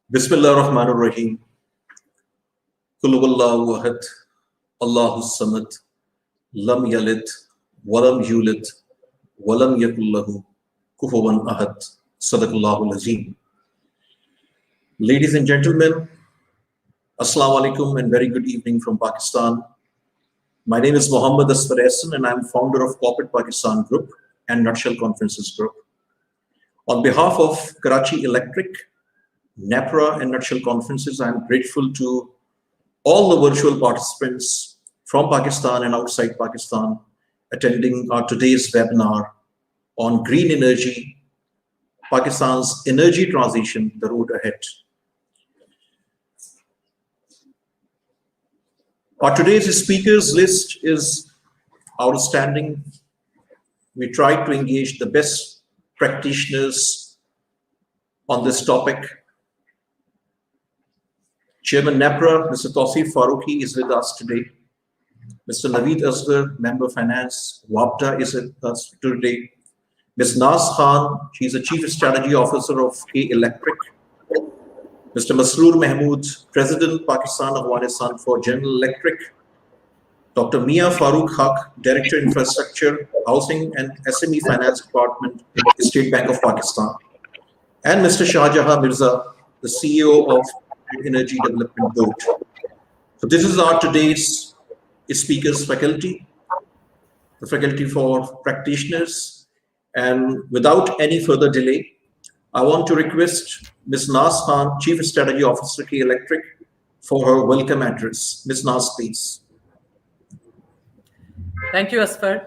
Bismillah ar-Rahman ar-Rahim. Qul huwallahu ahad, Allahu samad, lam yalid, walam yulid, walam yakul lahu kufuwan ahad. Sadaqallahu al-Azim. Ladies and gentlemen, Assalamu alaikum and very good evening from Pakistan. My name is Mohammad Asfar Ehsan and I'm founder of Corporate Pakistan Group and Nutshell Conferences Group. On behalf of Karachi Electric, NEPRA and Nutshell Conferences, I am grateful to all the virtual participants from Pakistan and outside Pakistan attending our today's webinar on green energy, Pakistan's energy transition, the road ahead. Our today's speakers list is outstanding. We tried to engage the best practitioners on this topic. Chairman NEPRA, Mr. Tawseef Farooqi is with us today. Mr. Naveed Asghar, Member Finance, WAPDA is with us today. Ms. Naz Khan, she is the Chief Strategy Officer of K Electric. Mr. Masroor Mahmood, President, Pakistan Afghanistan for General Electric. Dr. Mia Farooq Haq, Director Infrastructure, Housing and SME Finance Department, State Bank of Pakistan. And Mr. Shahjahan Mirza, the CEO of Energy Development Board. So this is our today's speakers faculty, the faculty for practitioners. And without any further delay, I want to request Ms. Naz Khan, Chief Strategy Officer, K Electric, for her welcome address. Ms. Naz, please. Thank you, Asfar.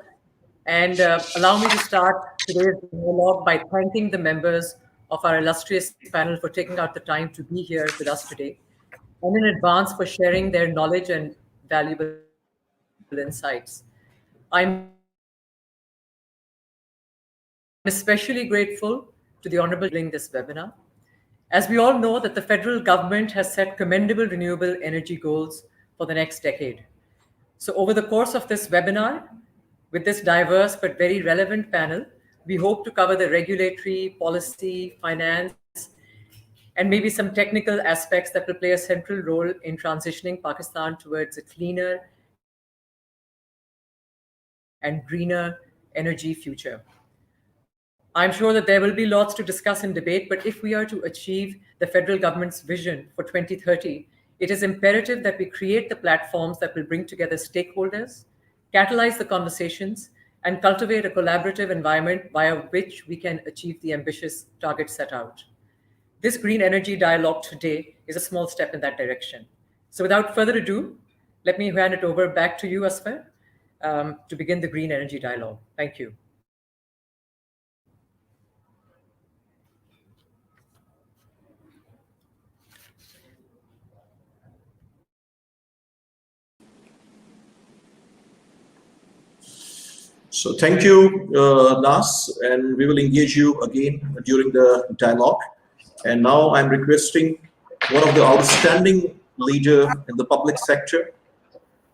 And allow me to start today's monologue by thanking the members of our illustrious panel for taking out the time to be here with us today, and in advance for sharing their knowledge and valuable insights. I'm especially grateful to the Honorable during this webinar. As we all know that the federal government has set commendable renewable energy goals for the next decade. So over the course of this webinar, with this diverse but very relevant panel, we hope to cover the regulatory, policy, finance, and maybe some technical aspects that will play a central role in transitioning Pakistan towards a cleaner and greener energy future. I'm sure that there will be lots to discuss and debate, but if we are to achieve the federal government's vision for 2030, it is imperative that we create the platforms that will bring together stakeholders, catalyze the conversations, and cultivate a collaborative environment via which we can achieve the ambitious targets set out. This green energy dialogue today is a small step in that direction. So without further ado, let me hand it over back to you, Asfar, to begin the green energy dialogue. Thank you. So thank you, Nas, and we will engage you again during the dialogue. And now I'm requesting one of the outstanding leader in the public sector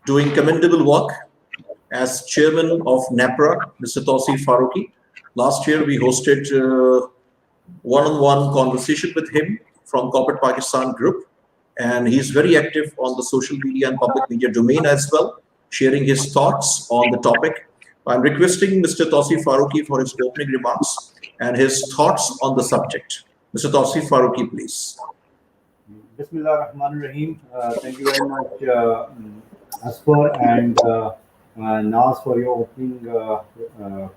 doing commendable work as chairman of NEPRA, Mr. Tawseef Farooqi. Last year, we hosted one-on-one conversation with him from Corporate Pakistan Group, and he's very active on the social media and public media domain as well, sharing his thoughts on the topic. I'm requesting Mr. Tawseef Farooqi for his opening remarks and his thoughts on the subject. Mr. Tawseef Farooqi, please. Bismillah ar-Rahman ar-Rahim. Thank you very much, Asfar and Naz, for your opening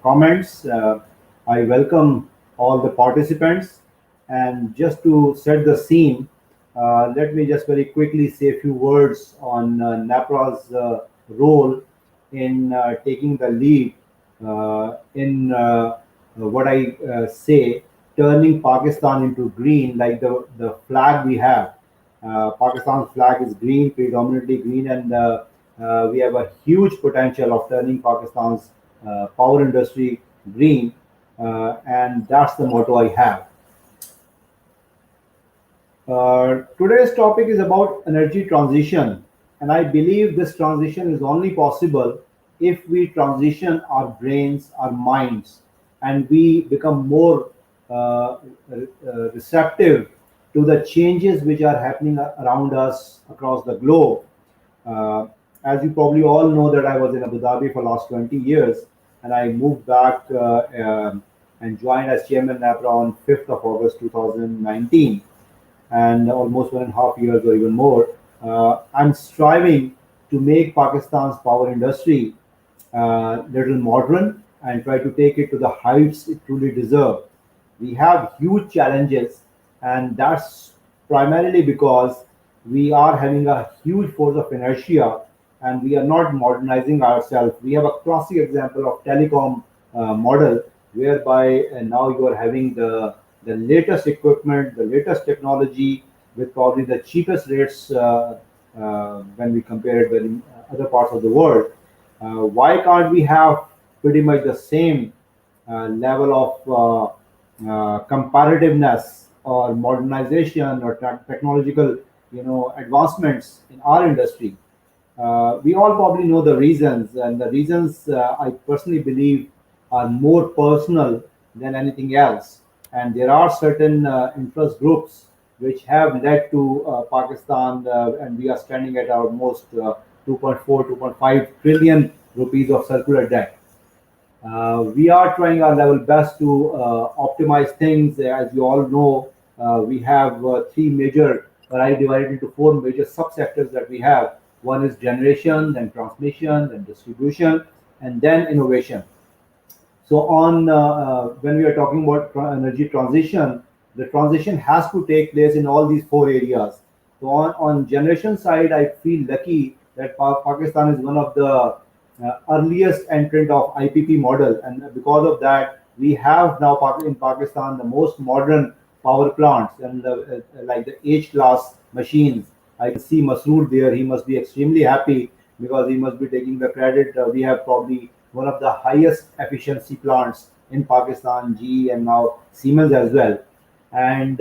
comments. I welcome all the participants. And just to set the scene, let me just very quickly say a few words on NEPRA's role in taking the lead in what I say, turning Pakistan into green, like the flag we have. Pakistan's flag is green, predominantly green, and we have a huge potential of turning Pakistan's power industry green, and that's the motto I have. Today's topic is about energy transition, and I believe this transition is only possible if we transition our brains, our minds, and we become more receptive to the changes which are happening around us across the globe. Uh, as you probably all know that I was in Abu Dhabi for last 20 years, and I moved back and joined as chairman NEPRA on 5th of August 2019, and almost 1.5 years or even more. I'm striving to make Pakistan's power industry little modern and try to take it to the heights it truly deserves. We have huge challenges, and that's primarily because we are having a huge force of inertia and we are not modernizing ourselves. We have a classic example of telecom model whereby now you are having the latest equipment, the latest technology with probably the cheapest rates when we compare it with other parts of the world. Why can't we have pretty much the same level of comparativeness or modernization or technological, advancements in our industry? We all probably know the reasons, and the reasons I personally believe are more personal than anything else. And there are certain interest groups which have led to Pakistan, and we are standing at almost 2.4, 2.5 trillion rupees of circular debt. We are trying our level best to optimize things. As you all know, we have three major, or I divided into four major subsectors that we have. One is generation, then transmission, then distribution, and then innovation. So on when we are talking about energy transition, the transition has to take place in all these four areas. So on generation side, I feel lucky that Pakistan is one of the earliest entrant of IPP model, and because of that, we have now in Pakistan the most modern power plants and like the H class machines. I can see Masroor there; he must be extremely happy because he must be taking the credit. We have probably one of the highest efficiency plants in Pakistan, GE and now Siemens as well. And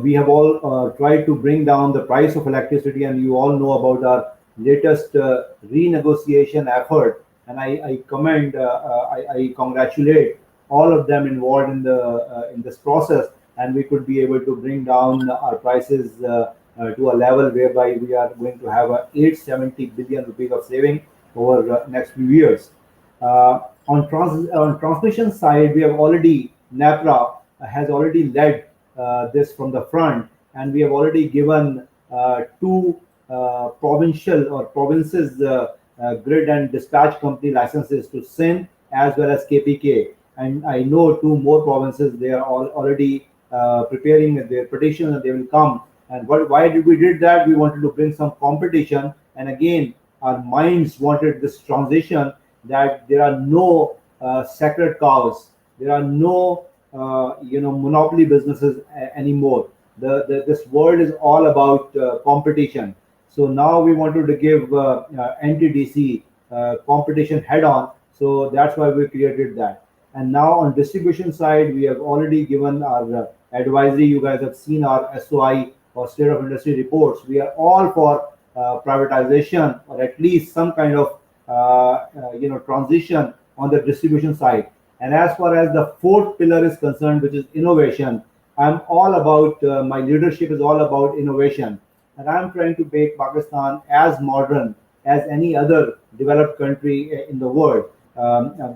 we have all tried to bring down the price of electricity, and you all know about our latest renegotiation effort. And I commend, I congratulate all of them involved in this process, and we could be able to bring down our prices to a level whereby we are going to have a 870 billion rupees of saving over the next few years. On transmission side, we have already NEPRA has already led this from the front, and we have already given two provincial or provinces grid and dispatch company licenses to SIN as well as KPK. And I know two more provinces, they are already preparing their petitions and they will come. And why did we did that? We wanted to bring some competition, and again our minds wanted this transition, that there are no sacred cows, there are no monopoly businesses anymore. This world is all about competition. So now we wanted to give NTDC competition head on. So that's why we created that. And now on distribution side, we have already given our advisory. You guys have seen our SOI or state of industry reports. We are all for privatization, or at least some kind of transition on the distribution side. And as far as the fourth pillar is concerned, which is innovation, I'm all about my leadership is all about innovation, and I'm trying to make Pakistan as modern as any other developed country in the world.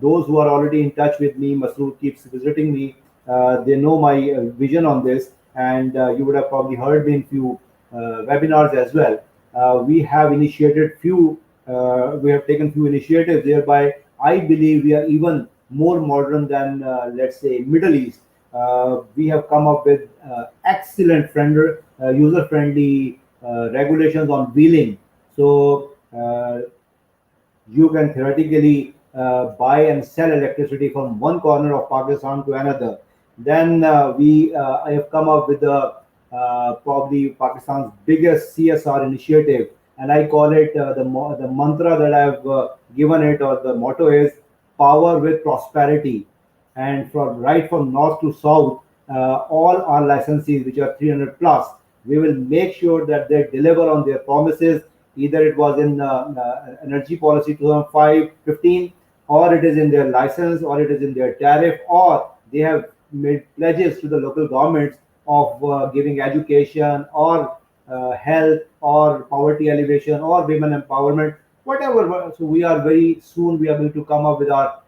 Those who are already in touch with me, Masroor keeps visiting me. They know my vision on this, and you would have probably heard me in few webinars as well. We have initiated few. We have taken few initiatives whereby I believe we are even more modern than let's say Middle East. We have come up with excellent user-friendly regulations on wheeling. So you can theoretically buy and sell electricity from one corner of Pakistan to another. Then I have come up with probably Pakistan's biggest CSR initiative, and I call it the mantra that I've given it, or the motto is power with prosperity. And from north to south, all our licensees, which are 300 plus, we will make sure that they deliver on their promises. Either it was in Energy Policy 2005-15, or it is in their license, or it is in their tariff, or they have made pledges to the local governments of giving education or health or poverty alleviation or women empowerment, whatever. So we are very soon we are going to come up with our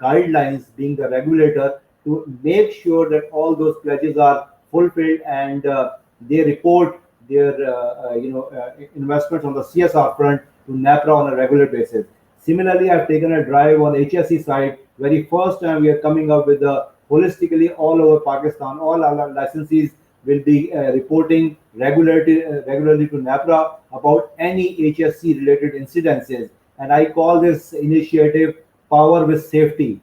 guidelines, being the regulator, to make sure that all those pledges are fulfilled and they report their investments on the CSR front to NEPRA on a regular basis. Similarly, I've taken a drive on HSE side. Very first time we are coming up with a holistically all over Pakistan. All our licensees will be reporting regularly to NEPRA about any HSE related incidences. And I call this initiative Power with Safety.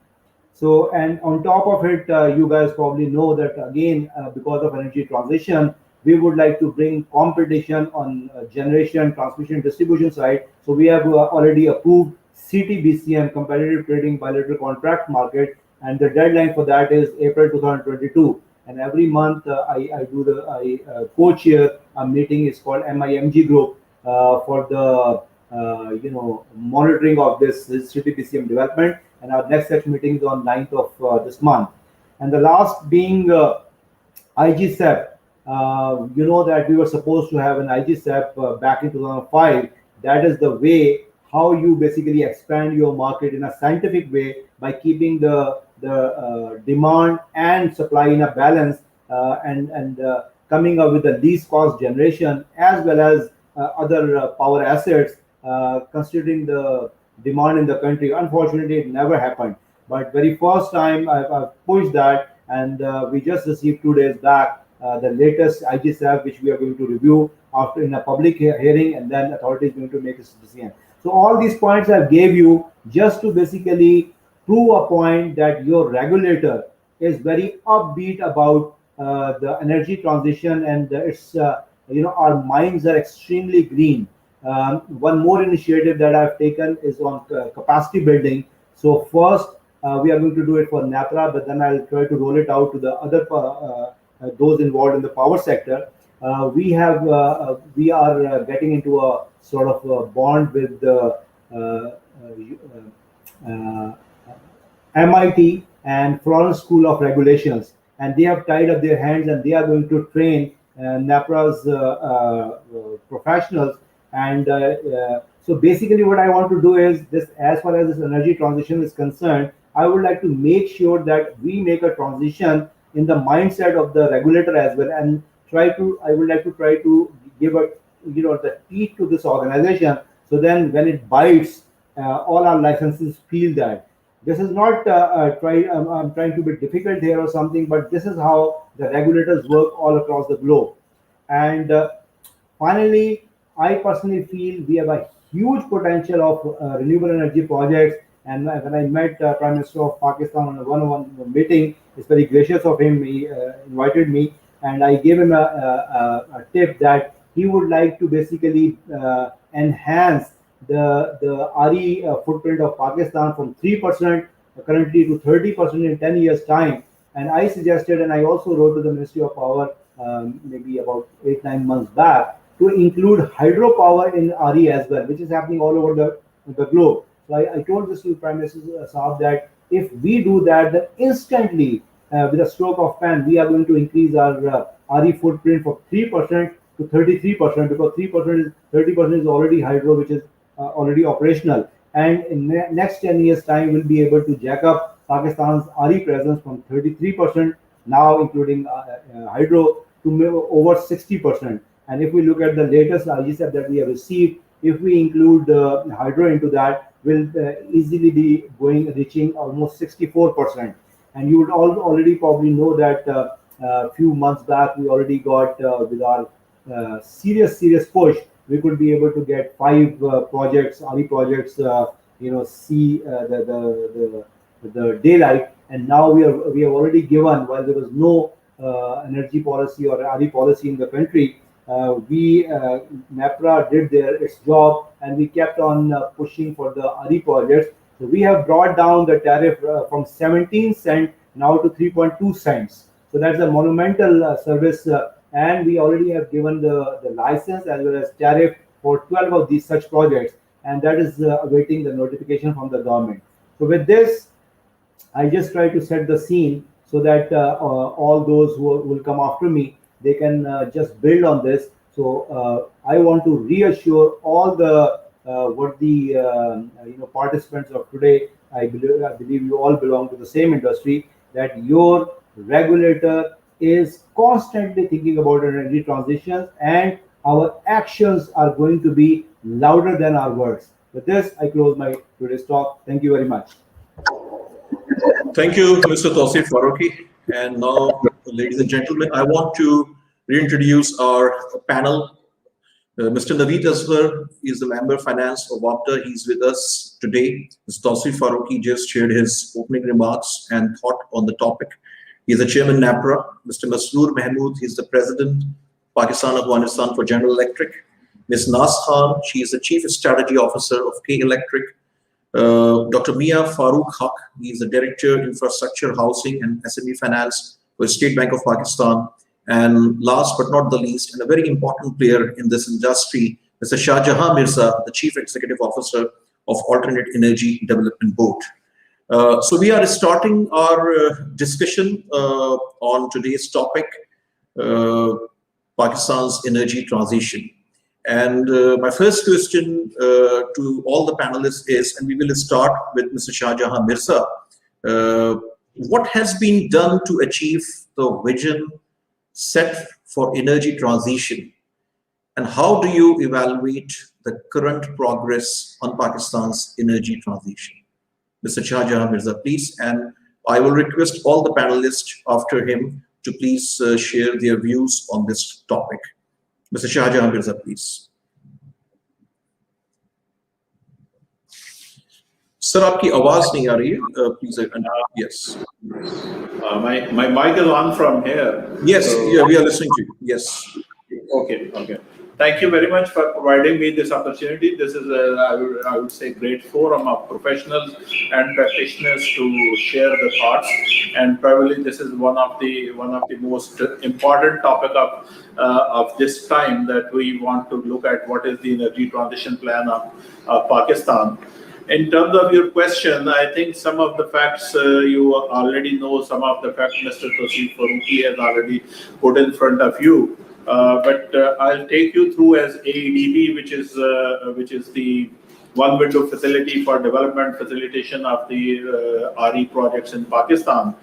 So, and on top of it, you guys probably know that again, because of energy transition, we would like to bring competition on generation, transmission, distribution side. So we have already approved CTBCM, Competitive Trading Bilateral Contract Market, and the deadline for that is April 2022. And every month I co-chair a meeting. It's called MIMG Group for the monitoring of this CTBCM development. And our next such meeting is on 9th of this month. And the last being IGSEP. You know that we were supposed to have an IGSEP back in 2005. That is the way how you basically expand your market in a scientific way by keeping the demand and supply in a balance and coming up with the least cost generation as well as other power assets considering the demand in the country. Unfortunately, it never happened. But very first time I've pushed that, and we just received 2 days back the latest IGSAP, which we are going to review after in a public hearing, and then authority is going to make a decision. So all these points I gave you just to basically prove a point that your regulator is very upbeat about the energy transition, and it's our minds are extremely green. One more initiative that I've taken is on capacity building. So first we are going to do it for NEPRA, but then I'll try to roll it out to the other those involved in the power sector. We are getting into a sort of a bond with the MIT and Florence School of Regulations, and they have tied up their hands and they are going to train NEPRA's professionals. And so basically what I want to do is this, as far as this energy transition is concerned, I would like to make sure that we make a transition in the mindset of the regulator as well, and I would like to try to give the teeth to this organization, so then when it bites, all our licenses feel that. This is not I'm trying to be difficult here or something, but this is how the regulators work all across the globe. And finally, I personally feel we have a huge potential of renewable energy projects. And when I met Prime Minister of Pakistan on a one-on-one meeting, it's very gracious of him. He invited me, and I gave him a tip that he would like to basically enhance the RE footprint of Pakistan from 3% currently to 30% in 10 years' time. And I suggested, and I also wrote to the Ministry of Power maybe about 8-9 months back, to include hydropower in RE as well, which is happening all over the globe. So I told this to Prime Minister Saab that if we do that, then instantly, with a stroke of pen, we are going to increase our RE footprint from 3% to 33%, because 30% is already hydro, which is already operational. And in next 10 years' time, we'll be able to jack up Pakistan's RE presence from 33% now, including hydro, to over 60%. And if we look at the latest IGSAP that we have received, if we include hydro into that, will easily be reaching almost 64%. And you would already probably know that a few months back we already got with our serious push, we could be able to get 5 projects, RE projects, see the daylight. And now we have already given, while there was no energy policy or RE policy in the country, NEPRA did its job, and we kept on pushing for the RE projects. So we have brought down the tariff from 17 cents now to 3.2 cents. So that's a monumental service, and we already have given the license as well as tariff for 12 of these such projects, and that is awaiting the notification from the government. So with this, I just try to set the scene so that all those who will come after me, they can just build on this. So I want to reassure all the participants of today. I believe you all belong to the same industry, that your regulator is constantly thinking about energy transitions, and our actions are going to be louder than our words. With this, I close my today's talk. Thank you very much. Thank you, Mr. Tausif Farooqi. And now, ladies and gentlemen, I want to reintroduce our panel. Mr. Naveed Asghar is the Member of Finance of WAPDA. He's with us today. Mr. Tausif Farooqi just shared his opening remarks and thought on the topic. He is the Chairman NEPRA. Mr. Masroor Mahmood, he's the President, Pakistan Afghanistan for General Electric. Ms. Nas Khan, she is the Chief Strategy Officer of K Electric. Dr. Mia Farooq Haq, he is the Director, Infrastructure, Housing and SME Finance for State Bank of Pakistan. And last but not the least, and a very important player in this industry, Mr. Shah Jahan Mirza, the Chief Executive Officer of Alternate Energy Development Board. So we are starting our discussion on today's topic, Pakistan's energy transition. And my first question to all the panelists is, and we will start with Mr. Shah Jahan Mirza, what has been done to achieve the vision set for energy transition, and how do you evaluate the current progress on Pakistan's energy transition? Mr. Shah Jahan Mirza, please, and I will request all the panelists after him to please share their views on this topic. Mr. Shah Jahan Mirza, please. Sir, आपकी आवाज नहीं आ रही है. Please, yes. My mic is on from here. Yes, so, yeah, we are listening to you. Yes. Okay. Thank you very much for providing me this opportunity. This is I would say great forum of professionals and practitioners to share the thoughts, and probably this is one of the most important topic of this time, that we want to look at what is the energy transition plan of Pakistan. In terms of your question, I think some of the facts you already know, some of the facts Mr. Tausif Farooqi has already put in front of you. But I'll take you through as AEDB, which is the one window facility for development facilitation of the RE projects in Pakistan.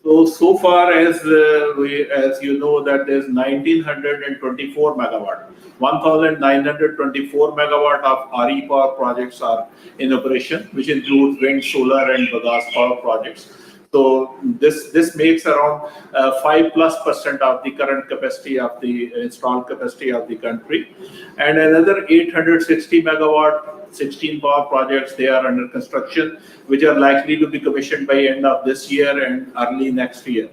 So far as you know, that there's 1924 megawatt, 1924 megawatt of RE power projects are in operation, which includes wind, solar, and bagasse power projects. So this makes around 5+% of the current capacity of the installed capacity of the country, and another 860 megawatt 16 power projects, they are under construction, which are likely to be commissioned by end of this year and early next year.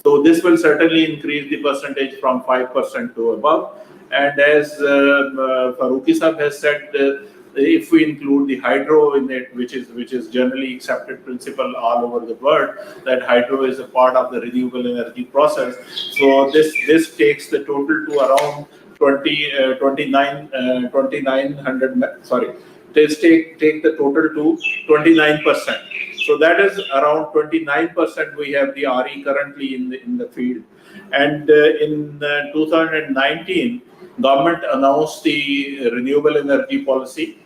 So this will certainly increase the percentage from 5% to above. And as Farooqi Sahab has said, if we include the hydro in it, which is generally accepted principle all over the world, that hydro is a part of the renewable energy process. So this takes the total to around 2900. Sorry, this take the total to 29%. So that is around 29% we have the RE currently in the field. And in 2019. Government announced the renewable energy policy,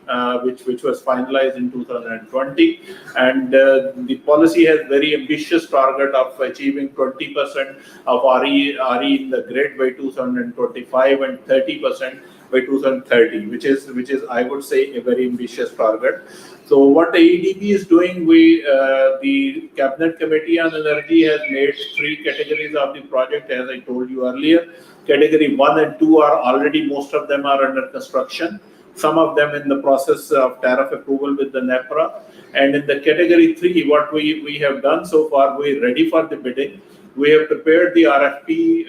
which was finalized in 2020, and the policy has very ambitious target of achieving 20% of RE in the grid by 2025 and 30% by 2030, which is I would say a very ambitious target. So what AEDB is doing, the Cabinet Committee on Energy has made 3 categories of the project, as I told you earlier. Category 1 and 2 are already, most of them are under construction. Some of them in the process of tariff approval with the NEPRA. And in the category 3, what we have done so far, we're ready for the bidding. We have prepared the RFP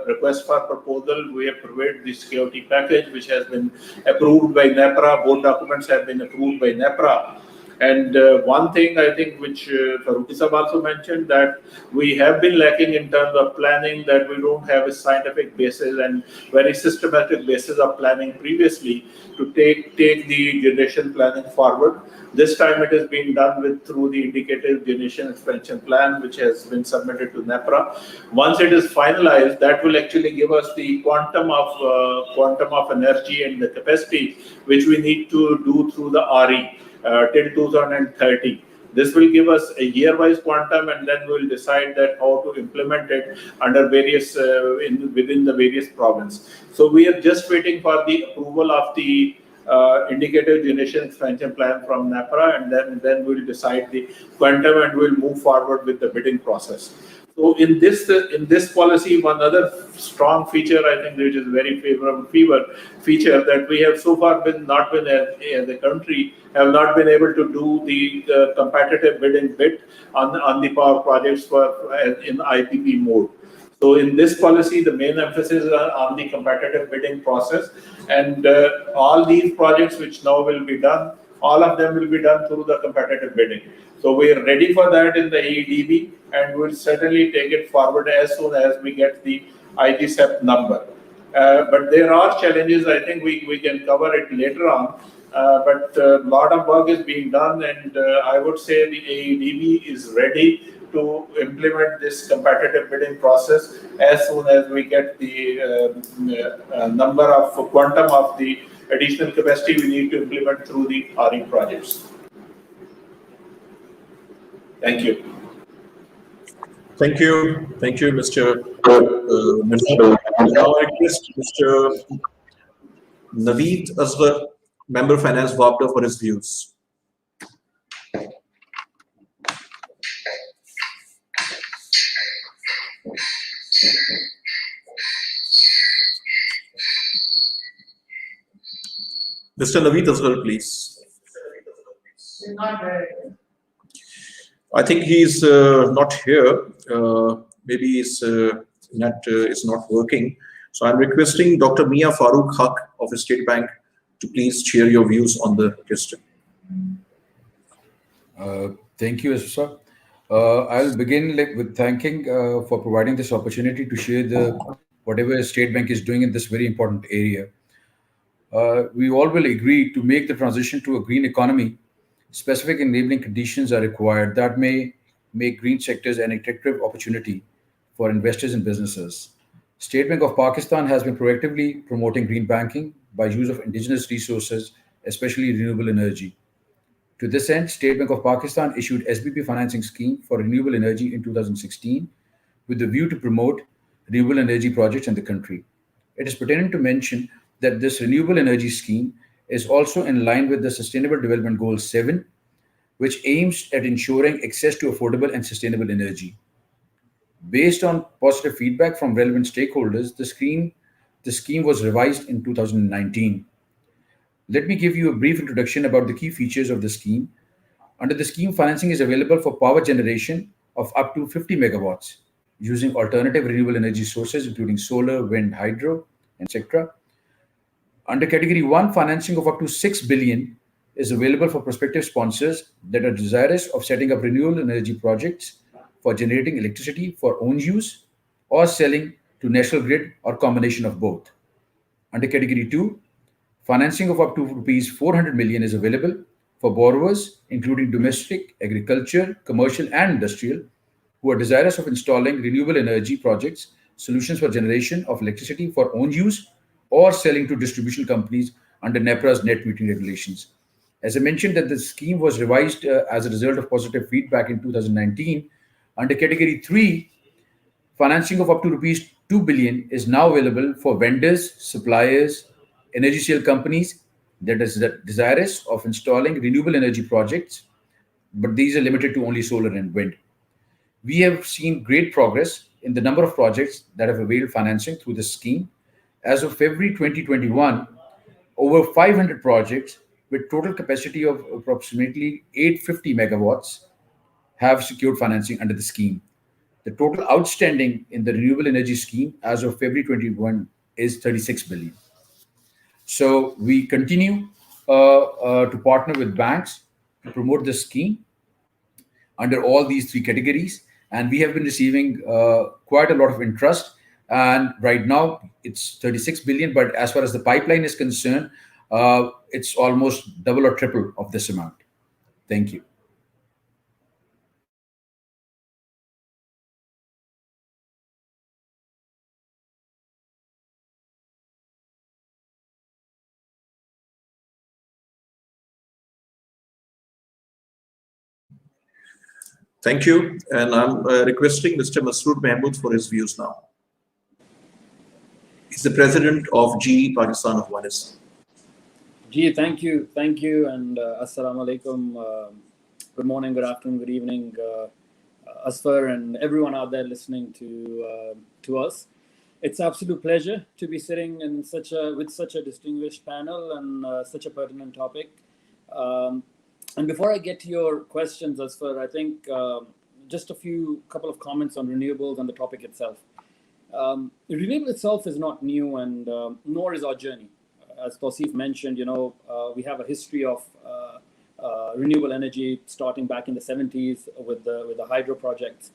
request for proposal. We have prepared the security package, which has been approved by NEPRA. Both documents have been approved by NEPRA. And one thing I think which Farooqi Sahab also mentioned, that we have been lacking in terms of planning, that we don't have a scientific basis and very systematic basis of planning previously to take the generation planning forward. This time it is being done through the indicative generation expansion plan, which has been submitted to NEPRA. Once it is finalized, that will actually give us the quantum of energy and the capacity which we need to do through the RE till 2030. This will give us a year-wise quantum, and then we'll decide that how to implement it under various within the various province. So we are just waiting for the approval of the indicative generation expansion plan from NEPRA, and then we'll decide the quantum and we'll move forward with the bidding process. So in this policy, one other strong feature I think which is very favorable feature that we have so far not been as a country have not been able to do the competitive bid on the power projects in IPP mode. So in this policy, the main emphasis is on the competitive bidding process, and all these projects which now will be done, all of them will be done through the competitive bidding. So we are ready for that in the AEDB, and we'll certainly take it forward as soon as we get the IGCEP number. But there are challenges. I think we can cover it later on. But a lot of work is being done, and I would say the AEDB is ready to implement this competitive bidding process as soon as we get the number of quantum of the additional capacity we need to implement through the RE projects. Thank you. Thank you, Mr. Mirza. Now I request Mr. Naveed Asghar, Member Finance WAPDA, for his views. Mr. Naveed Asghar, please. I think he's not here. Maybe his net is not working. So I'm requesting Dr. Mia Farooq Haq of the State Bank to please share your views on the question. Thank you, sir. I'll begin with thanking for providing this opportunity to share whatever State Bank is doing in this very important area. We all will agree to make the transition to a green economy. Specific enabling conditions are required that may make green sectors an attractive opportunity for investors and businesses. State Bank of Pakistan has been proactively promoting green banking by use of indigenous resources, especially renewable energy. To this end, State Bank of Pakistan issued SBP financing scheme for renewable energy in 2016 with the view to promote renewable energy projects in the country. It is pertinent to mention that this renewable energy scheme is also in line with the Sustainable Development Goal 7, which aims at ensuring access to affordable and sustainable energy. Based on positive feedback from relevant stakeholders, the scheme was revised in 2019. Let me give you a brief introduction about the key features of the scheme. Under the scheme, financing is available for power generation of up to 50 megawatts using alternative renewable energy sources, including solar, wind, hydro, etc. Under Category 1, financing of up to 6 billion is available for prospective sponsors that are desirous of setting up renewable energy projects for generating electricity for own use or selling to national grid or combination of both. Under Category 2, financing of up to rupees 400 million is available for borrowers, including domestic, agriculture, commercial, and industrial, who are desirous of installing renewable energy projects, solutions for generation of electricity for own use, or selling to distribution companies under NEPRA's net metering regulations. As I mentioned that the scheme was revised as a result of positive feedback in 2019, under Category 3, financing of up to rupees 2 billion is now available for vendors, suppliers, energy sale companies that is desirous of installing renewable energy projects, but these are limited to only solar and wind. We have seen great progress in the number of projects that have availed financing through this scheme. As of February 2021, over 500 projects with total capacity of approximately 850 megawatts have secured financing under the scheme. The total outstanding in the renewable energy scheme as of February 21 is 36 billion. So we continue to partner with banks to promote this scheme under all these three categories, and we have been receiving quite a lot of interest. And right now it's 36 billion, but as far as the pipeline is concerned, it's almost double or triple of this amount. Thank you. Thank you. And I'm requesting Mr. Masroor Mahmood for his views now. He's the president of GE Pakistan of ONES. Gee, thank you, and assalamu alaikum. Good morning, good afternoon, good evening, Asfar and everyone out there listening to us. It's absolute pleasure to be sitting in with such a distinguished panel and such a pertinent topic. And before I get to your questions, Asfar, I think just a couple of comments on renewables and the topic itself. Renewable itself is not new, and nor is our journey. As Tawseef mentioned, we have a history of renewable energy starting back in the 70s with the hydro projects.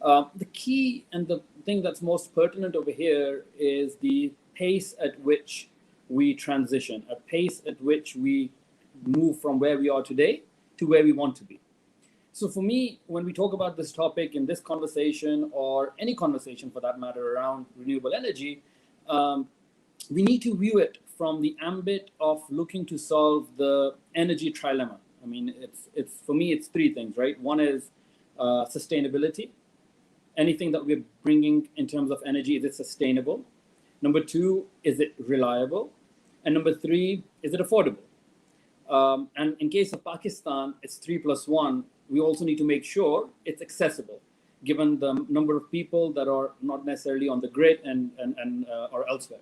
The key and the thing that's most pertinent over here is the pace at which we transition, a pace at which we move from where we are today to where we want to be. So for me, when we talk about this topic in this conversation, or any conversation for that matter around renewable energy, we need to view it from the ambit of looking to solve the energy trilemma. I mean, it's for me, it's three things, right? One is sustainability. Anything that we're bringing in terms of energy, is it sustainable? Number two, is it reliable? And number three, is it affordable? And in case of Pakistan, it's 3+1. We also need to make sure it's accessible, given the number of people that are not necessarily on the grid and or elsewhere.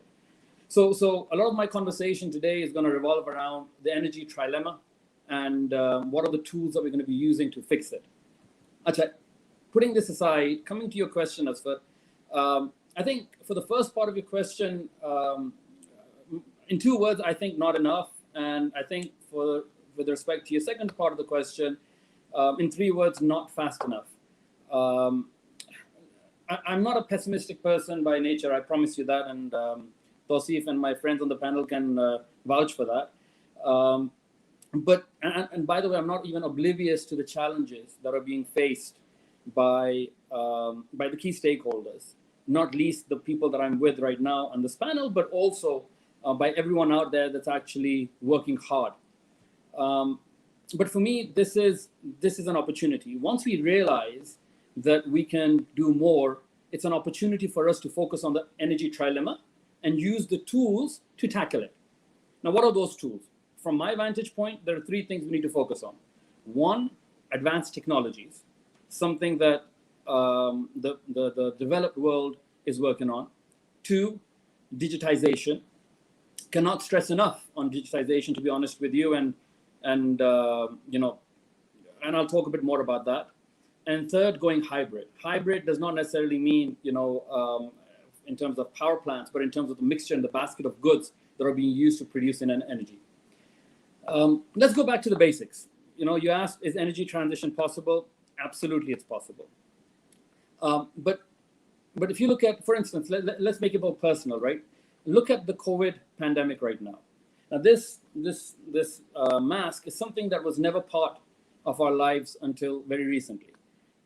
So a lot of my conversation today is going to revolve around the energy trilemma and what are the tools that we're going to be using to fix it. Achha, putting this aside, coming to your question, Asfar, I think for the first part of your question, in 2 words, I think not enough. And I think with respect to your second part of the question, in 3 words, not fast enough. I'm not a pessimistic person by nature, I promise you that, and Tawseef and my friends on the panel can vouch for that. But by the way, I'm not even oblivious to the challenges that are being faced by the key stakeholders, not least the people that I'm with right now on this panel, but also by everyone out there that's actually working hard. But for me, this is an opportunity. Once we realize that we can do more, it's an opportunity for us to focus on the energy trilemma and use the tools to tackle it. Now, what are those tools? From my vantage point, there are 3 things we need to focus on. 1, advanced technologies, something that the developed world is working on. 2, digitization. Cannot stress enough on digitization, to be honest with you, and I'll talk a bit more about that. And 3rd, going hybrid. Hybrid does not necessarily mean in terms of power plants, but in terms of the mixture and the basket of goods that are being used to produce energy. Let's go back to the basics. You asked, is energy transition possible? Absolutely, it's possible. But if you look at, for instance, let's make it more personal, right? Look at the COVID pandemic right now. Now, this mask is something that was never part of our lives until very recently.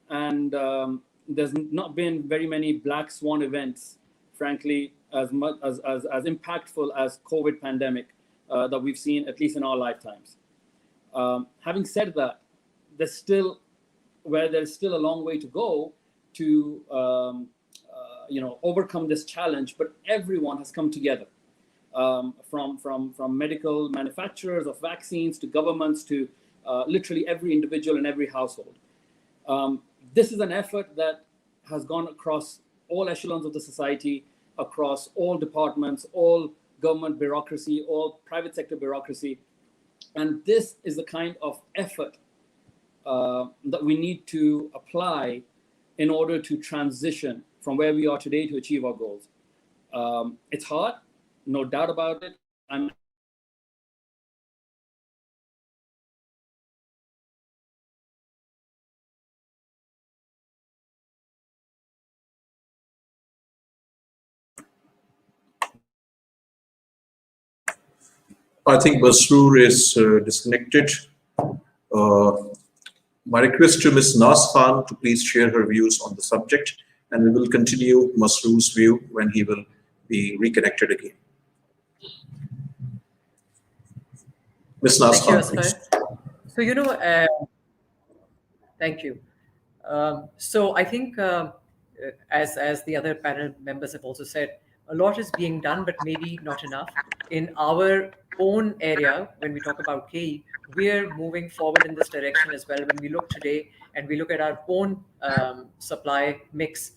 And there's not been very many black swan events, frankly, as impactful as COVID pandemic that we've seen, at least in our lifetimes. Having said that, there's still a long way to go to overcome this challenge, but everyone has come together, from medical manufacturers of vaccines to governments to literally every individual in every household. This is an effort that has gone across all echelons of the society, across all departments, all government bureaucracy, all private sector bureaucracy. And this is the kind of effort that we need to apply in order to transition from where we are today to achieve our goals. It's hard, no doubt about it. I'm I think Masroor is disconnected. My request to Ms. Nas Khan to please share her views on the subject, and we will continue Masroor's view when he will be reconnected again. Ms. Nas Thank you, Khan, Asghar. please. So, thank you. So I think, as the other panel members have also said, a lot is being done, but maybe not enough. In our own area, when we talk about KE, we're moving forward in this direction as well. When we look today and we look at our own supply mix,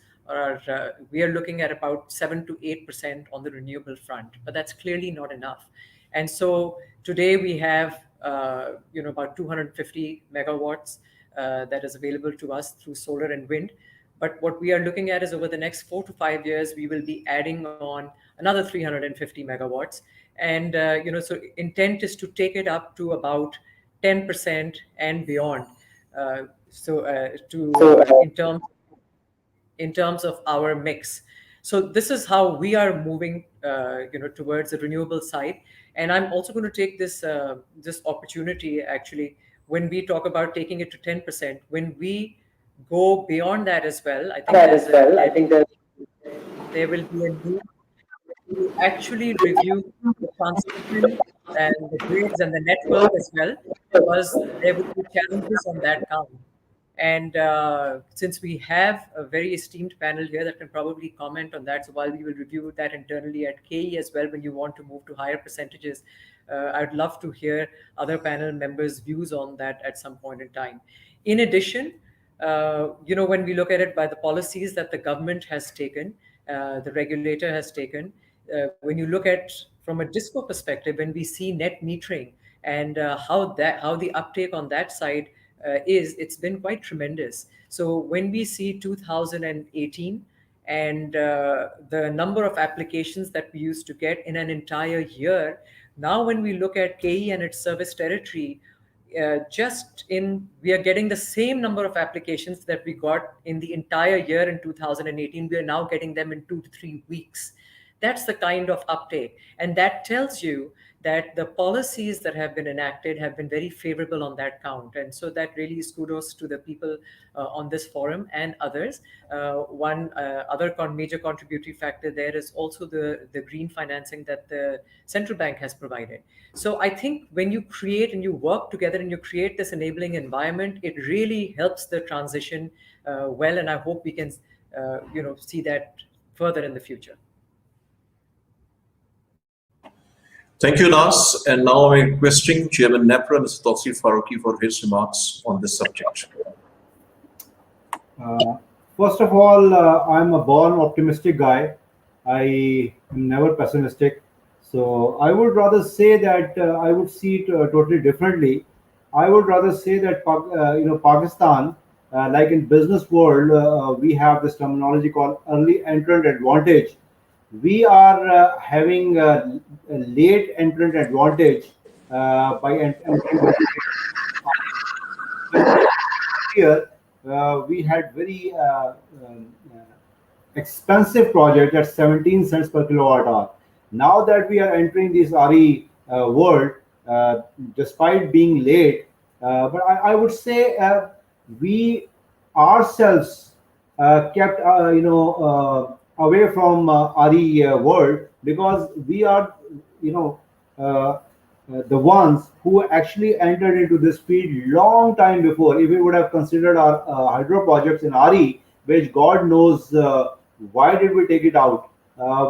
we are looking at about 7 to 8% on the renewable front, but that's clearly not enough. And so today we have, about 250 megawatts that is available to us through solar and wind. But what we are looking at is over the next 4 to 5 years, we will be adding on another 350 megawatts. And, so intent is to take it up to about 10% and beyond. In terms of our mix. So this is how we are moving, towards the renewable side. And I'm also going to take this opportunity, actually, when we talk about taking it to 10%, when we go beyond that as well, I think there will be a need to actually review the transmission and the grids and the network as well, because there will be challenges on that count. And since we have a very esteemed panel here that can probably comment on that, so while we will review that internally at KE as well, when you want to move to higher percentages, I'd love to hear other panel members' views on that at some point in time. In addition, when we look at it by the policies that the government has taken, the regulator has taken, when you look at from a DISCO perspective, when we see net metering and how the uptake on that side it's been quite tremendous. So when we see 2018 and the number of applications that we used to get in an entire year, now when we look at KE and its service territory, we are getting the same number of applications that we got in the entire year in 2018. We are now getting them in 2 to 3 weeks. That's the kind of uptake. And that tells you that the policies that have been enacted have been very favorable on that count. And so that really is kudos to the people on this forum and others. One other major contributory factor there is also the green financing that the central bank has provided. So I think when you create and you work together and you create this enabling environment, it really helps the transition well. And I hope we can see that further in the future. Thank you, Nas. And now I'm requesting Chairman NEPRA, Mr. Tawseef Farooqui, for his remarks on this subject. First of all, I'm a born optimistic guy. I am never pessimistic. So I would rather say that I would see it totally differently. I would rather say that Pakistan, like in business world, we have this terminology called early entrant advantage. We are having a late entrant advantage by entering here. We had very expensive project at 17 cents per kilowatt hour. Now that we are entering this RE world, despite being late, but I would say we ourselves kept away from RE world, because we are the ones who actually entered into this field long time before. If we would have considered our hydro projects in RE, which God knows why did we take it out,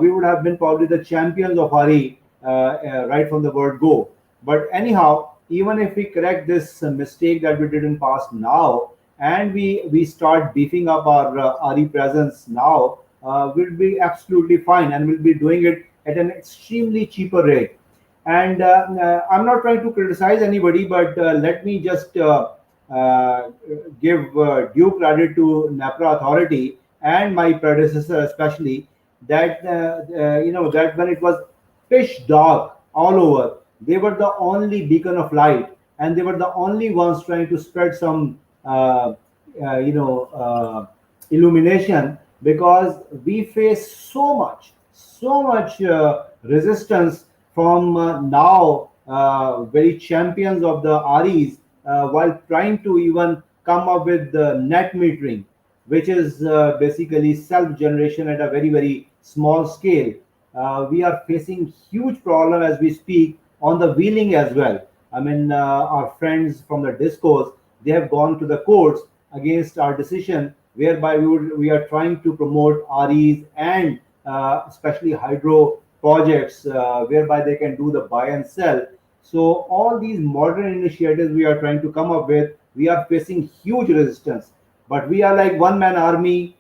we would have been probably the champions of RE right from the word go. But anyhow, even if we correct this mistake that we did in past now, and we start beefing up our RE presence now, we'll be absolutely fine, and we'll be doing it at an extremely cheaper rate. And I'm not trying to criticize anybody, but let me just give due credit to NEPRA authority and my predecessor especially, that that when it was pitch dark all over, they were the only beacon of light, and they were the only ones trying to spread some illumination, because we face so much resistance from now very champions of the REs while trying to even come up with the net metering, which is basically self-generation at a very, very small scale. We are facing huge problem as we speak on the wheeling as well. I mean, our friends from the discos, they have gone to the courts against our decision, whereby we are trying to promote REs and especially hydro projects, whereby they can do the buy and sell. So all these modern initiatives we are trying to come up with, we are facing huge resistance. But we are like one man army.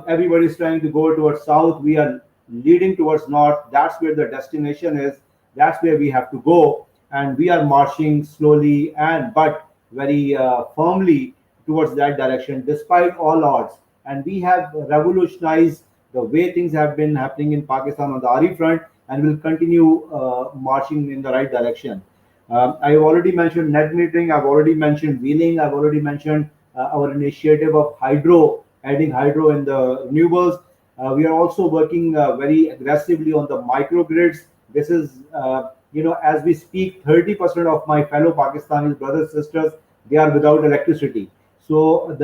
Everybody is trying to go towards south. We are leading towards north. That's where the destination is. That's where we have to go, and we are marching slowly and but very firmly towards that direction, despite all odds. And we have revolutionized the way things have been happening in Pakistan on the RE front, and will continue marching in the right direction. I've already mentioned net metering. I've already mentioned wheeling. I've already mentioned our initiative of hydro, adding hydro in the renewables. We are also working very aggressively on the microgrids. This is, as we speak, 30% of my fellow Pakistanis, brothers, sisters, they are without electricity. So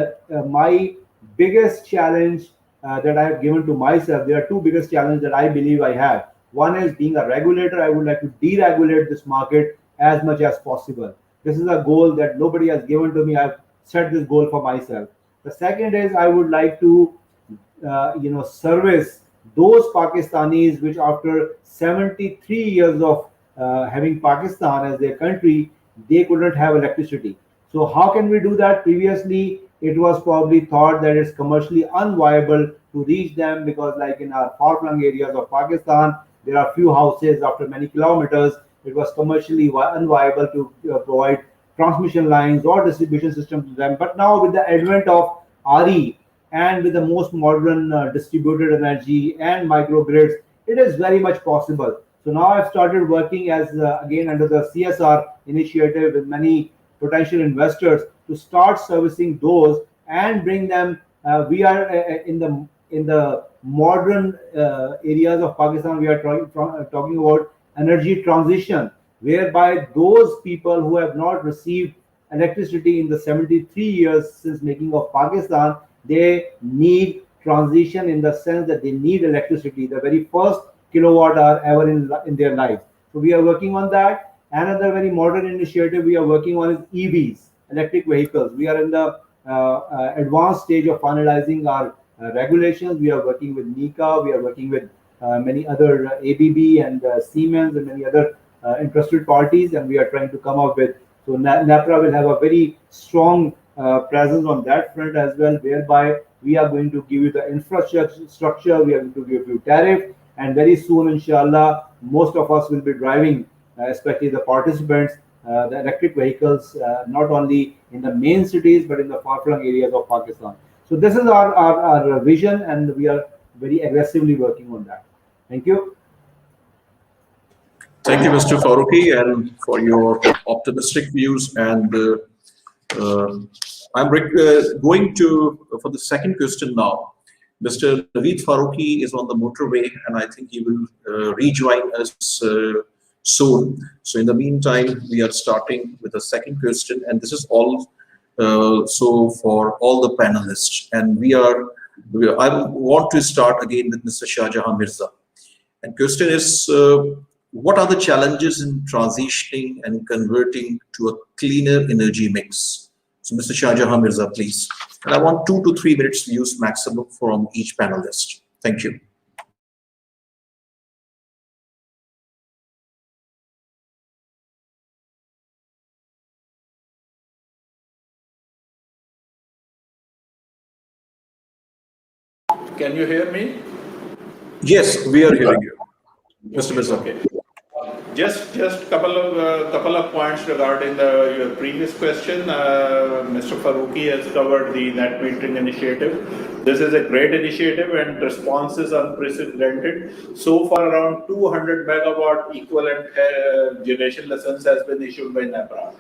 my biggest challenge that I have given to myself, there are two biggest challenges that I believe I have. One is being a regulator. I would like to deregulate this market as much as possible. This is a goal that nobody has given to me. I've set this goal for myself. The second is I would like to, service those Pakistanis which after 73 years of having Pakistan as their country, they couldn't have electricity. So how can we do that? Previously, it was probably thought that it's commercially unviable to reach them because, like in our far-flung areas of Pakistan, there are few houses after many kilometers. It was commercially unviable to provide transmission lines or distribution systems to them. But now, with the advent of RE and with the most modern distributed energy and microgrids, it is very much possible. So now I've started working as again under the CSR initiative with many potential investors to start servicing those and bring them. We are in the modern areas of Pakistan. We are talking about energy transition, whereby those people who have not received electricity in the 73 years since making of Pakistan, they need transition in the sense that they need electricity, the very first kilowatt hour ever in their life. So we are working on that. Another very modern initiative we are working on is EVs, electric vehicles. We are in the advanced stage of finalizing our regulations. We are working with NEPRA. We are working with many other ABB and Siemens and many other interested parties, and we are trying to come up with. So NEPRA will have a very strong presence on that front as well, whereby we are going to give you the infrastructure, we are going to give you tariff, and very soon, inshallah, most of us will be driving, especially the participants, the electric vehicles, not only in the main cities, but in the far-flung areas of Pakistan. So this is our vision, and we are very aggressively working on that. Thank you. Thank you, Mr. Faruqi, and for your optimistic views. And I'm going to, for the second question now. Mr. Naveed Faruqi is on the motorway, and I think he will rejoin us soon. So in the meantime, we are starting with the second question, and this is all so for all the panelists. And I want to start again with Mr. Shahjahan Mirza. And question is, what are the challenges in transitioning and converting to a cleaner energy mix? So Mr. Shahjahan Mirza, please. And I want 2 to 3 minutes use maximum from each panelist. Thank you. Can you hear me? Yes, we are hearing you, Mr. Mirza. Okay. Just couple of points regarding your previous question. Mr. Faruqi has covered the net metering initiative. This is a great initiative, and response is unprecedented. So far, around 200 megawatt equivalent generation license has been issued by NEPRA.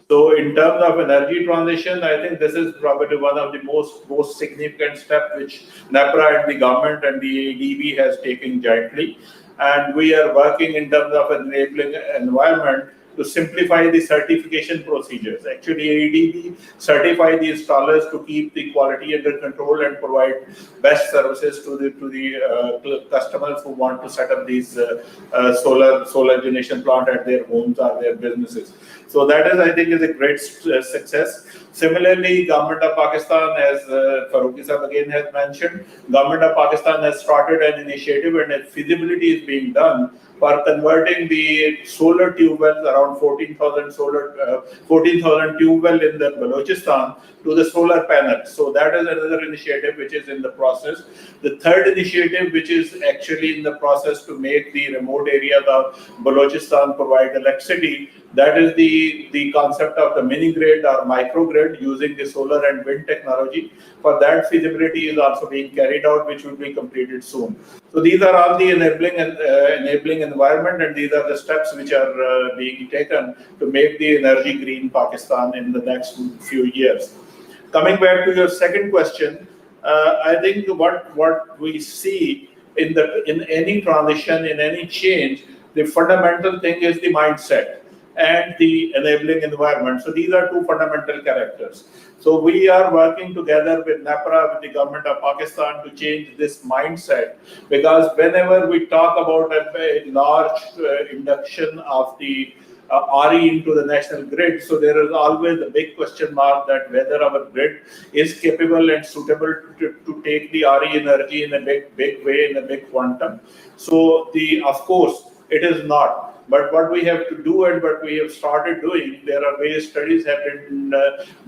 So in terms of energy transition, I think this is probably one of the most significant steps which NEPRA and the government and the ADB has taken jointly. And we are working in terms of enabling environment to simplify the certification procedures. Actually, AEDB certify the installers to keep the quality under control and provide best services to the customers who want to set up these solar generation plant at their homes or their businesses. So that is, I think, is a great success. Similarly, Government of Pakistan, as Farooqi Sahab again has mentioned, Government of Pakistan has started an initiative and a feasibility is being done for converting the solar tube wells, around 14,000 tube well in the Balochistan, to the solar panels. So that is another initiative which is in the process. The third initiative, which is actually in the process to make the remote areas of Balochistan provide electricity, that is the concept of the mini grid or micro grid using the solar and wind technology. For that, feasibility is also being carried out, which will be completed soon. So these are all the enabling environment, and these are the steps which are being taken to make the energy green Pakistan in the next few years. Coming back to your second question, I think what we see in any transition, in any change, the fundamental thing is the mindset and the enabling environment. So these are two fundamental characters. So we are working together with NEPRA, with the Government of Pakistan, to change this mindset, because whenever we talk about a large induction of the RE into the national grid, so there is always a big question mark that whether our grid is capable and suitable to take the RE energy in a big way, in a big quantum. So of course, it is not. But what we have to do and what we have started doing, there are various studies have been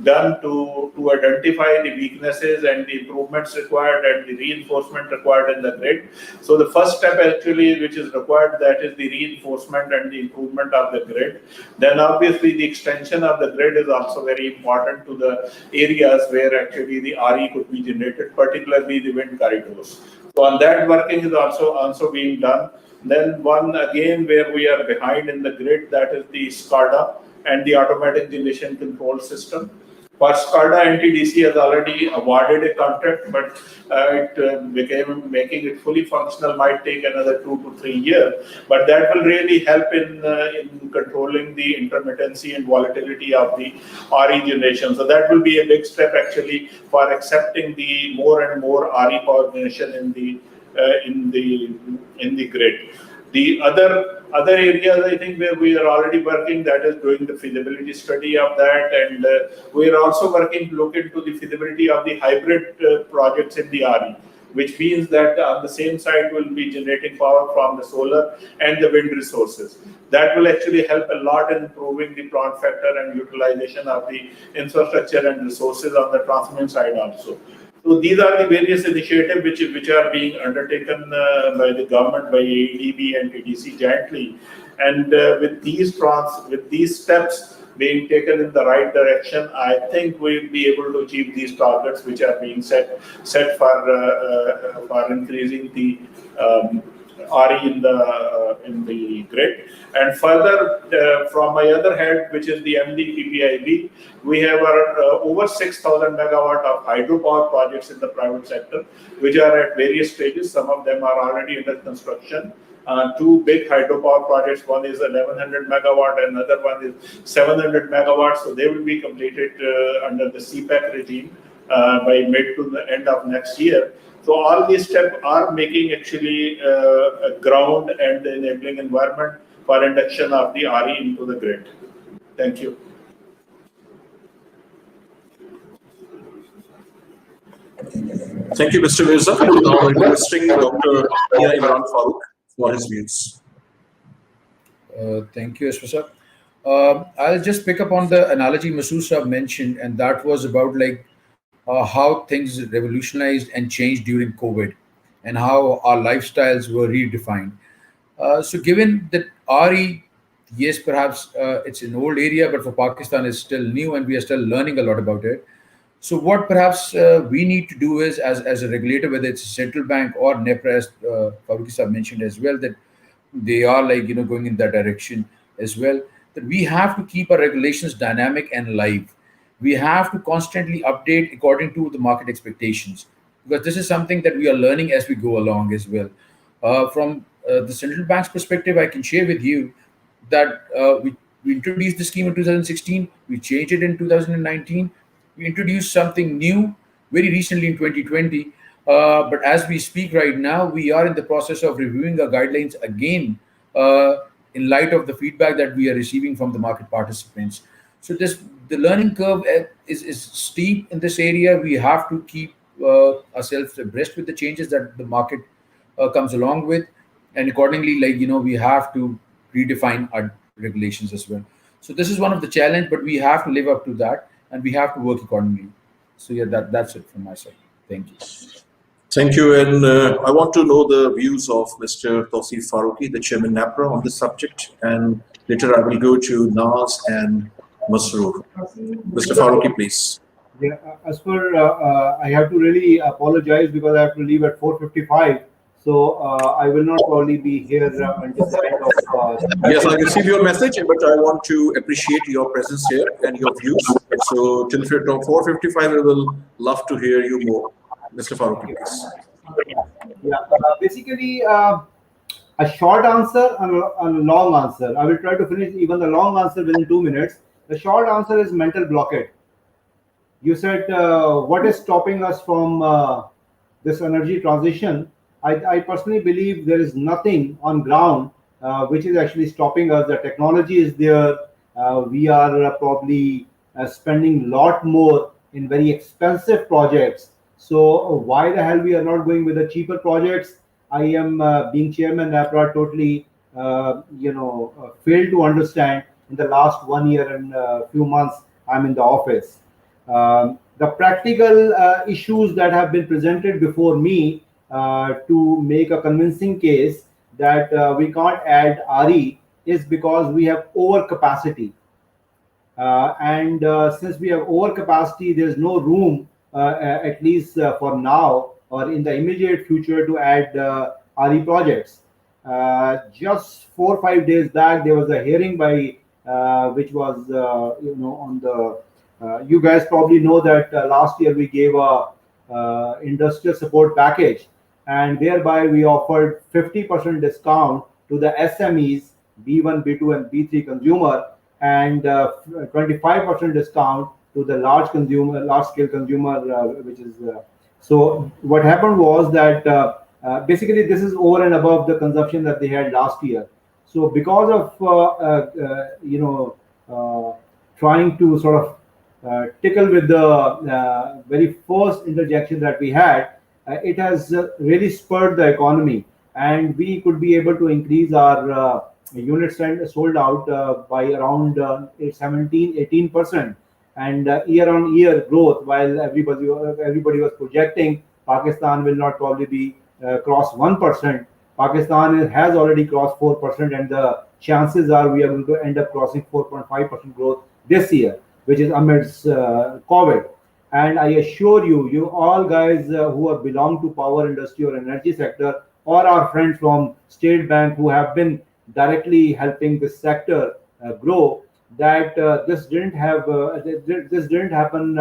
done to identify the weaknesses and the improvements required and the reinforcement required in the grid. So the first step actually which is required, that is the reinforcement and the improvement of the grid. Then obviously the extension of the grid is also very important to the areas where actually the RE could be generated, particularly the wind corridors. So on that working is also being done. Then one again where we are behind in the grid, that is the SCADA and the automatic generation control system. For SCADA, NTDC has already awarded a contract, but making it fully functional might take another 2 to 3 years. But that will really help in controlling the intermittency and volatility of the RE generation. So that will be a big step actually for accepting the more and more RE power generation in the grid. The other areas, I think, where we are already working, that is doing the feasibility study of that, and we are also working to look into the feasibility of the hybrid projects in the RE, which means that on the same site will be generating power from the solar and the wind resources. That will actually help a lot in improving the plant factor and utilization of the infrastructure and resources on the transmission side also. So these are the various initiatives which are being undertaken by the government, by AEDB and TDC jointly, and with these steps being taken in the right direction, I think we'll be able to achieve these targets which are being set for increasing the RE in the grid. And further, from my other head, which is the MDPPIB, we have over 6,000 megawatt of hydropower projects in the private sector, which are at various stages. Some of them are already under construction. Two big hydropower projects. One is 1100 megawatt, and another one is 700 megawatts. So they will be completed under the CPEC regime by mid to the end of next year. So all these steps are making actually a ground and enabling environment for induction of the RE into the grid. Thank you. Thank you, Mr. Mirza. Now requesting Dr. Imran Farooq for his views. Thank you, Eswasa. I'll just pick up on the analogy Masood Saab mentioned, and that was about how things revolutionized and changed during COVID, and how our lifestyles were redefined. So given that RE, yes, perhaps it's an old area, but for Pakistan it's still new and we are still learning a lot about it. So what perhaps we need to do is, as a regulator, whether it's a central bank or NEPRA, as Farooqi Saab mentioned as well, that they are going in that direction as well, that we have to keep our regulations dynamic and live. We have to constantly update according to the market expectations, because this is something that we are learning as we go along as well. From the central bank's perspective, I can share with you that We introduced the scheme in 2016. We changed it in 2019. We introduced something new very recently in 2020. But as we speak right now, we are in the process of reviewing our guidelines again uh, in light of the feedback that we are receiving from the market participants. So the learning curve is steep in this area. We have to keep ourselves abreast with the changes that the market comes along with, and accordingly, we have to redefine our regulations as well. So this is one of the challenge, but we have to live up to that, and we have to work accordingly. So yeah, that's it from my side. Thank you. Thank you. And I want to know the views of Mr. Tausif Farooqi, the chairman NEPRA, on this subject. And later I will go to Naz and Masroor. Mr. Farooqi, please. Yeah, as per, I have to really apologize because I have to leave at 4:55. So I will not probably be here until the end of. Yes, I received your message, but I want to appreciate your presence here and your views. So till 4:55, we will love to hear you more. Mr. Farooqi, please. Yeah, basically, a short answer and a long answer. I will try to finish even the long answer within 2 minutes. The short answer is mental blockade. You said what is stopping us from this energy transition? I personally believe there is nothing on ground which is actually stopping us. The technology is there. We are probably spending a lot more in very expensive projects. So why the hell we are not going with the cheaper projects? I am being chairman NEPRA totally failed to understand in the last 1 year and few months I'm in the office. The practical issues that have been presented before me to make a convincing case that we can't add RE is because we have overcapacity. And since we have overcapacity, there's no room, at least for now or in the immediate future, to add RE projects. Just 4 or 5 days back, there was a hearing by which was on the. You guys probably know that last year we gave a industrial support package, and thereby we offered 50% discount to the SMEs, B1, B2, and B3 consumer, and 25% discount to the large scale consumer, which is. So what happened was that basically this is over and above the consumption that they had last year. So because of trying to sort of tickle with the very first interjection that we had, it has really spurred the economy, and we could be able to increase our units sold out by around 17-18%, and year-on-year growth. While everybody was projecting Pakistan will not probably be cross 1%, Pakistan has already crossed 4%, and the chances are we are going to end up crossing 4.5% growth this year, which is amidst COVID. And I assure you, you all guys who have belonged to power industry or energy sector, or our friends from State Bank who have been directly helping this sector grow, that this didn't happen,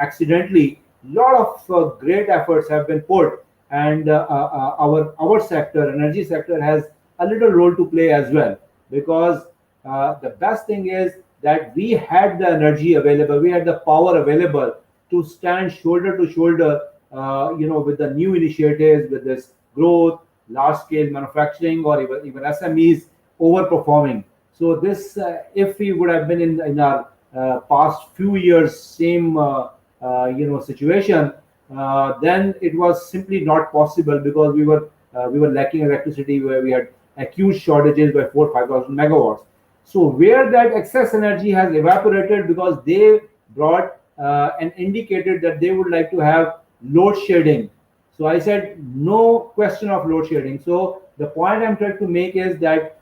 accidentally. Lot of great efforts have been put, and our sector, energy sector, has a little role to play as well, because the best thing is that we had the energy available, we had the power available to stand shoulder to shoulder, with the new initiatives, with this growth, large scale manufacturing, or even SMEs overperforming. So this, if we would have been in our past few years same situation, then it was simply not possible, because we were lacking electricity, where we had acute shortages by 4,000-5,000 megawatts. So where that excess energy has evaporated, because they brought and indicated that they would like to have load shedding. So I said no question of load shedding. So the point I'm trying to make is that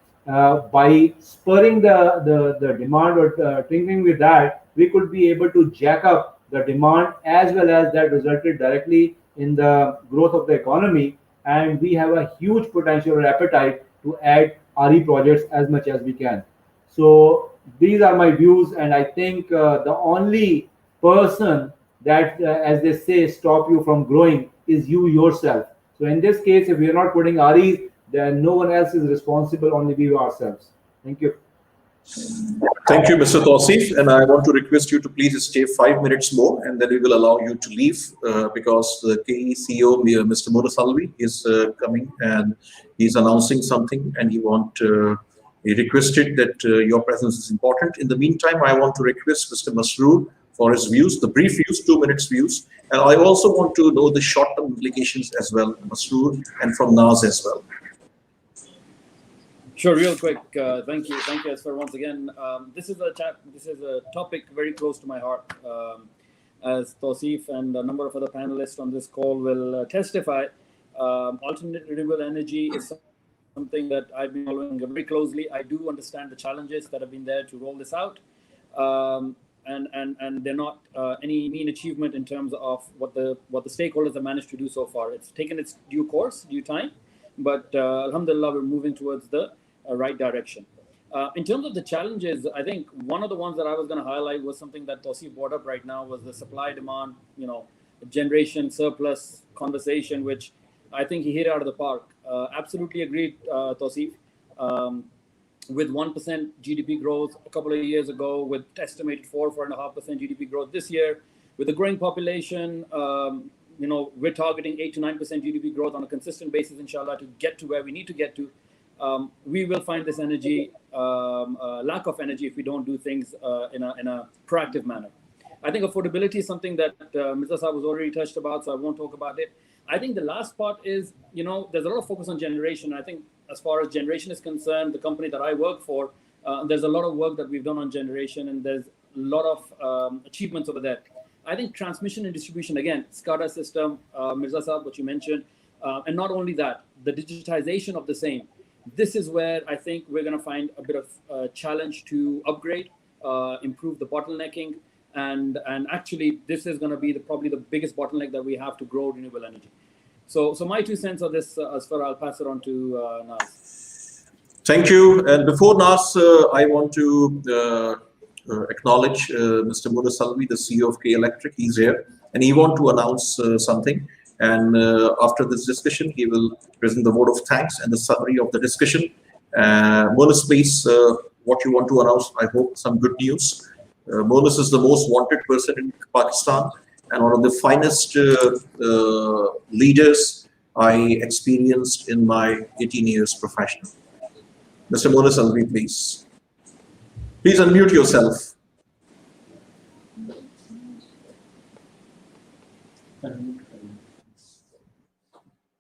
by spurring the demand, or tinkering with that, we could be able to jack up the demand, as well as that resulted directly in the growth of the economy. And we have a huge potential or appetite to add RE projects as much as we can. So these are my views, and I think the only person that, as they say, stop you from growing is you yourself. So in this case, if we are not putting REs, then no one else is responsible, only we ourselves. Thank you. Thank you, Mr. Tausif, and I want to request you to please stay 5 minutes more, and then we will allow you to leave because the KE CEO, Mr. Murus Alvi, is coming and he's announcing something, and he requested that your presence is important. In the meantime, I want to request Mr. Masroor for his views, the brief views, 2 minutes views, and I also want to know the short-term implications as well, Masroor, and from Naz as well. Sure, real quick. Thank you, Asfar, once again. This is a topic very close to my heart. As Tausif and a number of other panelists on this call will testify, alternate renewable energy is something that I've been following very closely. I do understand the challenges that have been there to roll this out, and they're not any mean achievement in terms of what the stakeholders have managed to do so far. It's taken its due time, but alhamdulillah, we're moving towards the right direction. In terms of the challenges, I think one of the ones that I was going to highlight was something that Tausif brought up right now, was the supply demand, generation surplus conversation, which I think he hit out of the park. Absolutely agreed, Tausif. With 1% GDP growth a couple of years ago, with estimated 4.5% GDP growth this year, with a growing population, we're targeting 8 to 9% GDP growth on a consistent basis, inshallah, to get to where we need to get to. We will find this energy, lack of energy, if we don't do things in a proactive manner. I think affordability is something that Mr. Saab was already touched about, so I won't talk about it. I think the last part is, there's a lot of focus on generation. I think as far as generation is concerned, the company that I work for, there's a lot of work that we've done on generation, and there's a lot of achievements over there. I think transmission and distribution, again, SCADA system, Mirza Saab, what you mentioned, and not only that, the digitization of the same. This is where I think we're going to find a bit of a challenge to upgrade, improve the bottlenecking, and actually this is going to be probably the biggest bottleneck that we have to grow renewable energy. So my 2 cents on this, Asfar, I'll pass it on to Naz. Thank you. And before Naz, I want to acknowledge Mr. Murus Alvi, the CEO of KE Electric. He's here, and he wants to announce something. And after this discussion, he will present the vote of thanks and the summary of the discussion. Murus, please, what you want to announce? I hope some good news. Murus is the most wanted person in Pakistan and one of the finest leaders I experienced in my 18 years profession. Mr. Murus Alvi, please. Please unmute yourself.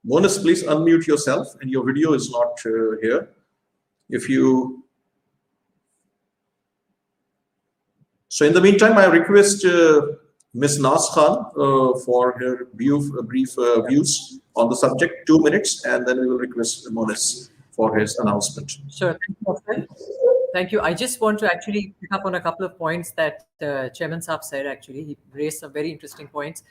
Murus, please unmute yourself, and your video is not here. So in the meantime, I request Ms. Naz Khan for her brief views on the subject, 2 minutes, and then we will request Murus for his announcement. Sure. Thank you. I just want to actually pick up on a couple of points that Chairman Saab said. Actually, he raised some very interesting points.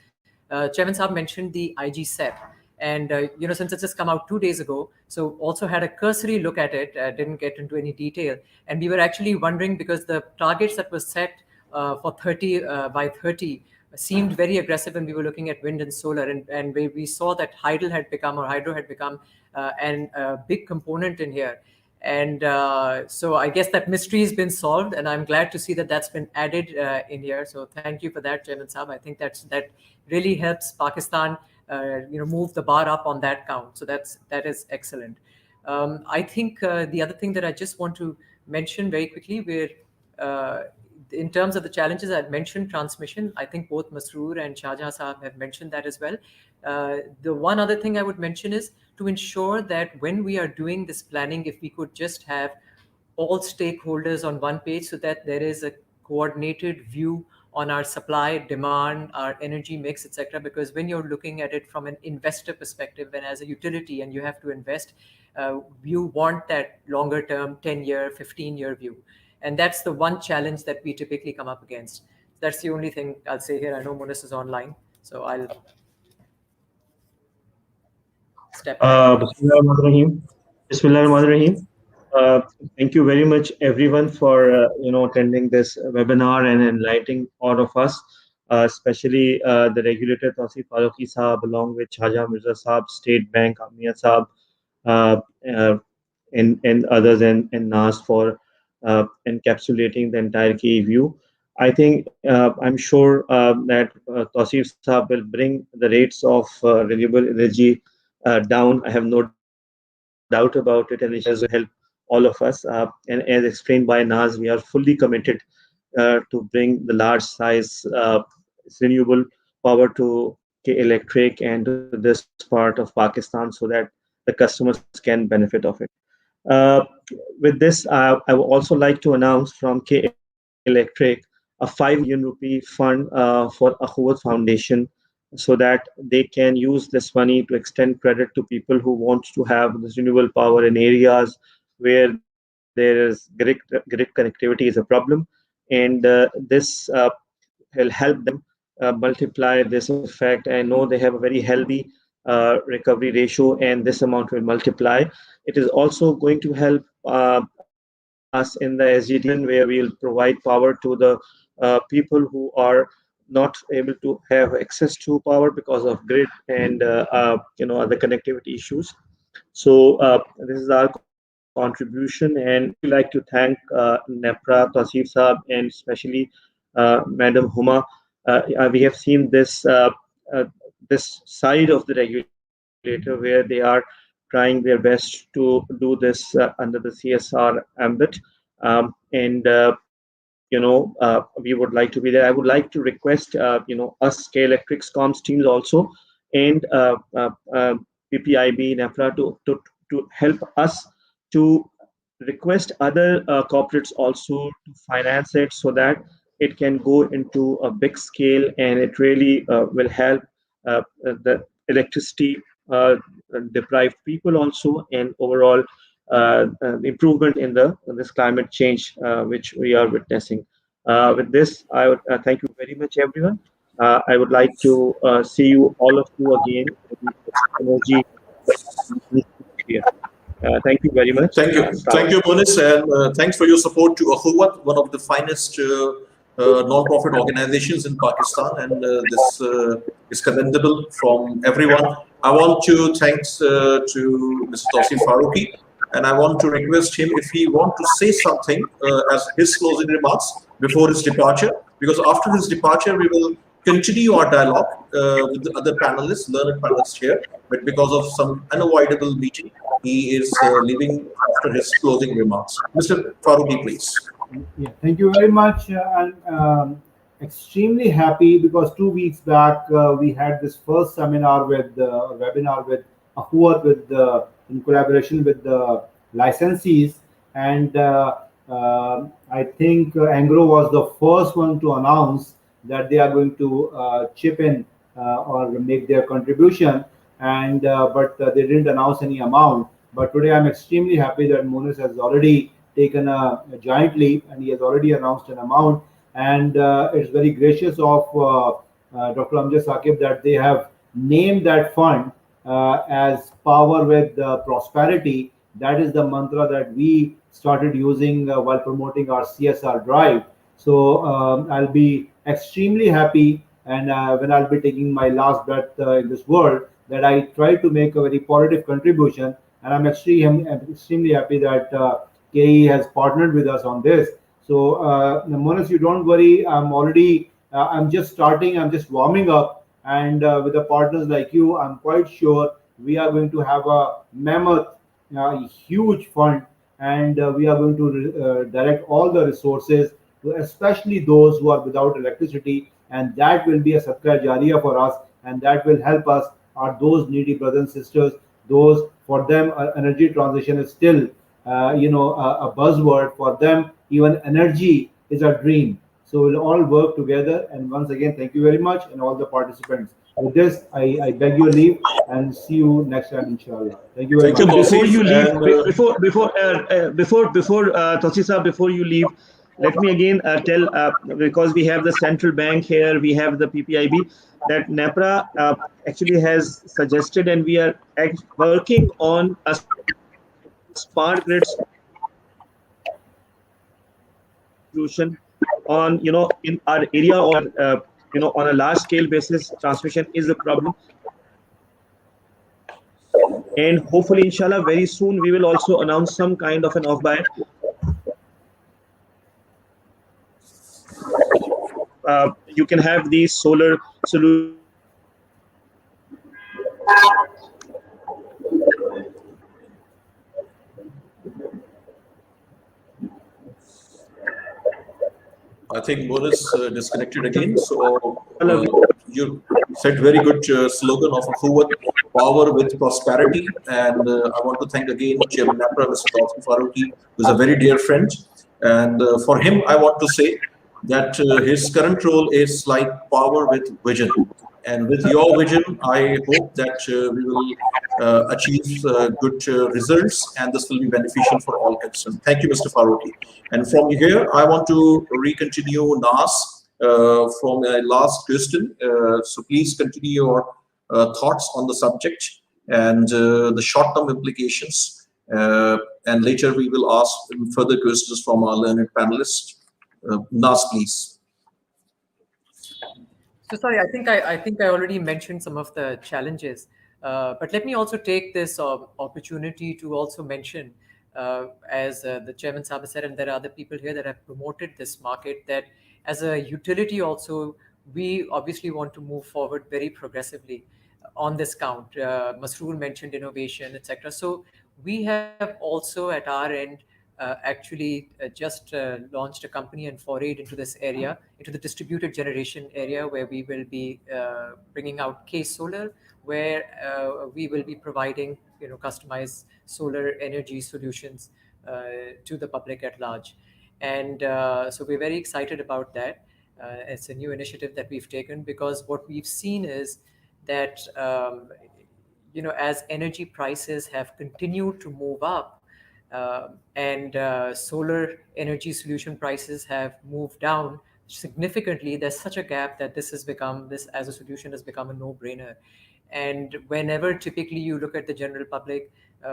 Chairman Saab mentioned the IGCEP. And, since it's just come out 2 days ago, so also had a cursory look at it, didn't get into any detail. And we were actually wondering, because the targets that were set for 30 by 30 seemed very aggressive when we were looking at wind and solar. And we saw that hydro had become a big component in here. And so I guess that mystery has been solved, and I'm glad to see that that's been added in here. So thank you for that, Chairman Saab. I think that really helps Pakistan move the bar up on that count. So that is excellent. I think the other thing that I just want to mention very quickly, in terms of the challenges, I've mentioned transmission. I think both Masroor and Shahjahan Saab have mentioned that as well. The one other thing I would mention is to ensure that when we are doing this planning, if we could just have all stakeholders on one page so that there is a coordinated view on our supply, demand, our energy mix, etc. Because when you're looking at it from an investor perspective and as a utility and you have to invest, you want that longer term, 10-year, 15-year view. And that's the one challenge that we typically come up against. That's the only thing I'll say here. I know Murus is online, so I'll step back. Bismillahirrahmanirrahim. Thank you very much, everyone, for attending this webinar and enlightening all of us, especially the regulator Tausif Farooqi Saab, along with Shahjahan Mirza Saab, State Bank, Amniya Saab, and others, and Naz for encapsulating the entire KE view. I think I'm sure that Tausif Saab will bring the rates of renewable energy down. I have no doubt about it, and inshallah will help all of us. And as explained by Naz, we are fully committed to bring the large size renewable power to K Electric and to this part of Pakistan so that the customers can benefit of it. Uh, with this, I would also like to announce from K Electric a 5 million rupee fund for Akhuwat Foundation so that they can use this money to extend credit to people who want to have this renewable power in areas where there is grid connectivity is a problem. And this will help them multiply this effect. I know they have a very healthy recovery ratio, and this amount will multiply. It is also going to help us in the SGD region where we'll provide power to the people who are not able to have access to power because of grid and other connectivity issues. So this is our contribution, and I would really like to thank NEPRA, Tausif Saab, and especially Madam Huma. We have seen uh, this side of the regulator where they are trying their best to do this under the CSR ambit, and we would like to be there. I would like to request us K Electrics comms teams also, and PPIB, NEPRA to help us to request other corporates also to finance it so that it can go into a big scale, and it really will help the electricity deprived people also, and overall improvement in the in this climate change which we are witnessing. With this, I would thank you very much, everyone. I would like to see you all of you again in energy here. Thank you very much. Thank you, Monis, and thanks for your support to Akhuwat, one of the finest non-profit organizations in Pakistan, and this is commendable from everyone. I want to thanks to Mr. Tausif Farooqi, and I want to request him if he want to say something as his closing remarks before his departure, because after his departure we will continue our dialogue with the other panelists, learned panelists here, but because of some unavoidable meeting, he is leaving after his closing remarks. Mr. Farooqi, please. Yeah, thank you very much. I'm extremely happy because 2 weeks back we had this first seminar with webinar with Akhuwat in collaboration with the licensees, and I think Angro was the first one to announce that they are going to chip in or make their contribution, and but they didn't announce any amount. But today I'm extremely happy that Monis has already taken a giant leap, and he has already announced an amount, and it's very gracious of Dr. Amjad Saqib that they have named that fund as Power with Prosperity. That is the mantra that we started using while promoting our CSR drive. So I'll be extremely happy, and when I'll be taking my last breath in this world, that I try to make a very positive contribution. And I'm extremely happy that KE has partnered with us on this. So Monis, you don't worry. I'm just starting. I'm just warming up, and with the partners like you, I'm quite sure we are going to have a mammoth, huge fund, and we are going to direct all the resources to especially those who are without electricity, and that will be a sadqa jariya for us, and that will help us, are those needy brothers and sisters, those for them energy transition is still a buzzword for them. Even energy is a dream. So we'll all work together, and once again thank you very much, and all the participants. With this, I beg your leave and see you next time, inshallah. Thank you very much. Before you leave, before Tausif Saab, before you leave, let me again tell, because we have the central bank here, we have the PPIB, that NEPRA actually has suggested, and we are working on a smart grid solution on, in our area, or on a large scale basis. Transmission is a problem, and hopefully inshallah very soon we will also announce some kind of an off buy you can have these solar solutions I think Boris disconnected again. So all you said very good slogan of Huwat, power with prosperity. And I want to thank again Chairman NEPRA, Mr. Tawfiq Farooqi, who's a very dear friend. And for him, I want to say that his current role is like power with vision. And with your vision, I hope that we will achieve good results, and this will be beneficial for all concerned. Thank you, Mr. Farooqi. And from here, I want to re-continue Nas from my last question. So please continue your thoughts on the subject and the short-term implications. And later we will ask further questions from our learned panelists. Nas, please. So sorry, I think I already mentioned some of the challenges, but let me also take this opportunity to also mention, as the chairman Sahib said, and there are other people here that have promoted this market, that as a utility also, we obviously want to move forward very progressively on this count. Masroor mentioned innovation, etc. So we have also at our end actually just launched a company and forayed into this area, into the distributed generation area, where we will be bringing out case solar, where we will be providing customized solar energy solutions to the public at large. And so we're very excited about that. It's a new initiative that we've taken, because what we've seen is that as energy prices have continued to move up, and solar energy solution prices have moved down significantly, there's such a gap that this as a solution has become a no-brainer. And whenever typically you look at the general public,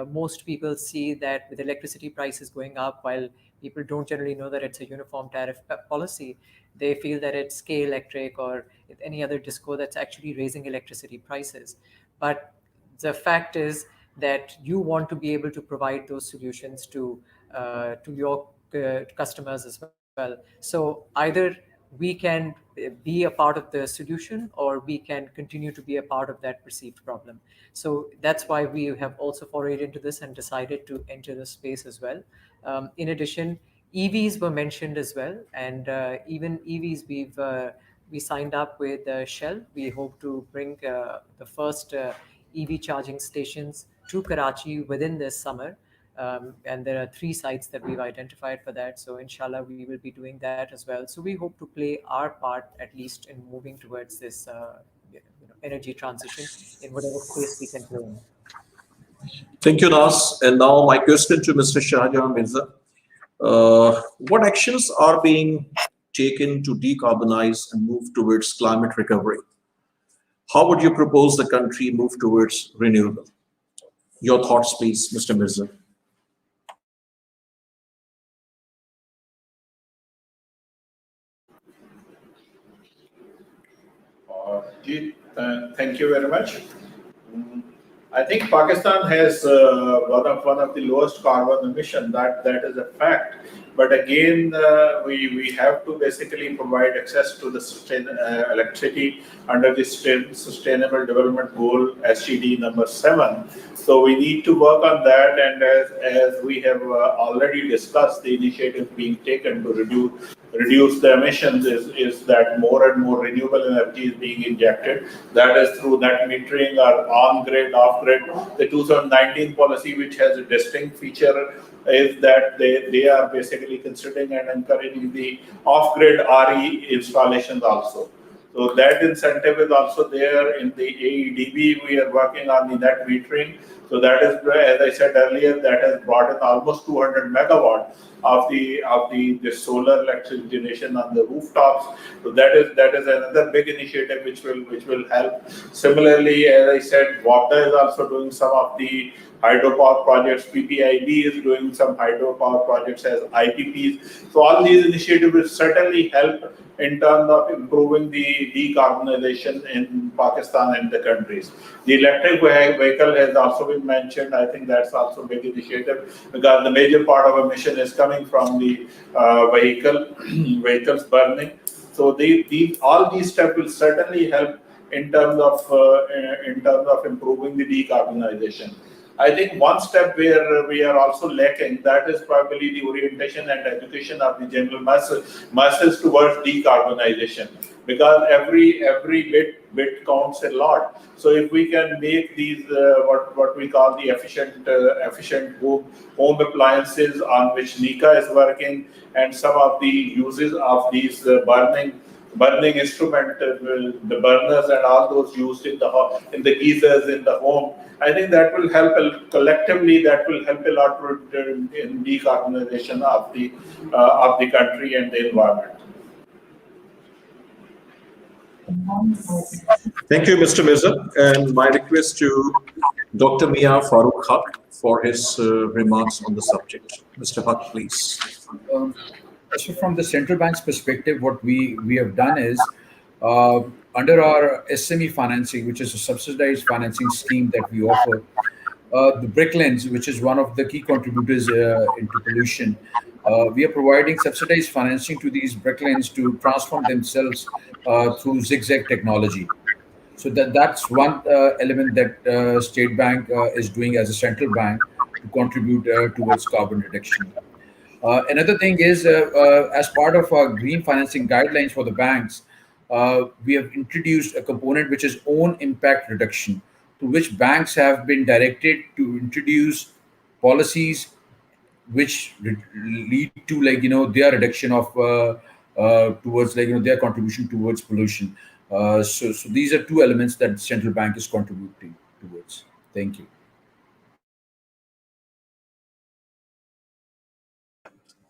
most people see that with electricity prices going up, while people don't generally know that it's a uniform tariff policy, they feel that it's K Electric or any other disco that's actually raising electricity prices. But the fact is that you want to be able to provide those solutions to your customers as well. So either we can be a part of the solution, or we can continue to be a part of that perceived problem. So that's why we have also forayed into this and decided to enter the space as well. In addition, EVs were mentioned as well, and even EVs, we signed up with Shell. We hope to bring the first EV charging stations to Karachi within this summer. And there are 3 sites that we've identified for that. So inshallah, we will be doing that as well. So we hope to play our part, at least in moving towards this energy transition in whatever space we can play in. Thank you, Nas. And now my question to Mr. Shahjahan Mirza. What actions are being taken to decarbonize and move towards climate recovery? How would you propose the country move towards renewable? Your thoughts, please, Mr. Mirza. Thank you very much. I think Pakistan has one of the lowest carbon emission. That is a fact. But again, we have to basically provide access to the electricity under the Sustainable Development Goal SDG number 7. So we need to work on that. And as we have already discussed, the initiative being taken to reduce the emissions is that more and more renewable energy is being injected. That is through net metering or on-grid, off-grid. The 2019 policy, which has a distinct feature, is that they are basically considering and encouraging the off-grid RE installations also. So that incentive is also there in the AEDB. We are working on the net metering. So that is, as I said earlier, that has brought in almost 200 megawatt of the solar electric generation on the rooftops. So that is another big initiative which will help. Similarly, as I said, WAPDA is also doing some of the hydropower projects. PPIB is doing some hydropower projects as IPPs. So all these initiatives will certainly help in terms of improving the decarbonization in Pakistan and the countries. The electric vehicle has also been mentioned. I think that's also a big initiative, because the major part of emission is coming from the vehicles burning. So all these steps will certainly help in terms of improving the decarbonization. I think one step where we are also lacking, that is probably the orientation and education of the general masses towards decarbonization, because every bit counts a lot. So if we can make these what we call the efficient home appliances on which NECA is working, and some of the uses of these burning instrument, the burners and all those used in the geysers in the home, I think that will help collectively. That will help a lot in decarbonization of the country and the environment. Thank you, Mr. Mirza. And my request to Dr. Mia Farooq Haq for his remarks on the subject. Mr. Haq, please. So from the central bank's perspective, what we have done is under our SME financing, which is a subsidized financing scheme that we offer, the brick lens, which is one of the key contributors into pollution, we are providing subsidized financing to these brick lens to transform themselves through zigzag technology. So that's one element that State Bank is doing as a central bank to contribute towards carbon reduction. Another thing is, as part of our green financing guidelines for the banks, we have introduced a component which is own impact reduction, to which banks have been directed to introduce policies which lead to their reduction of towards their contribution towards pollution. So these are two elements that the central bank is contributing towards. Thank you.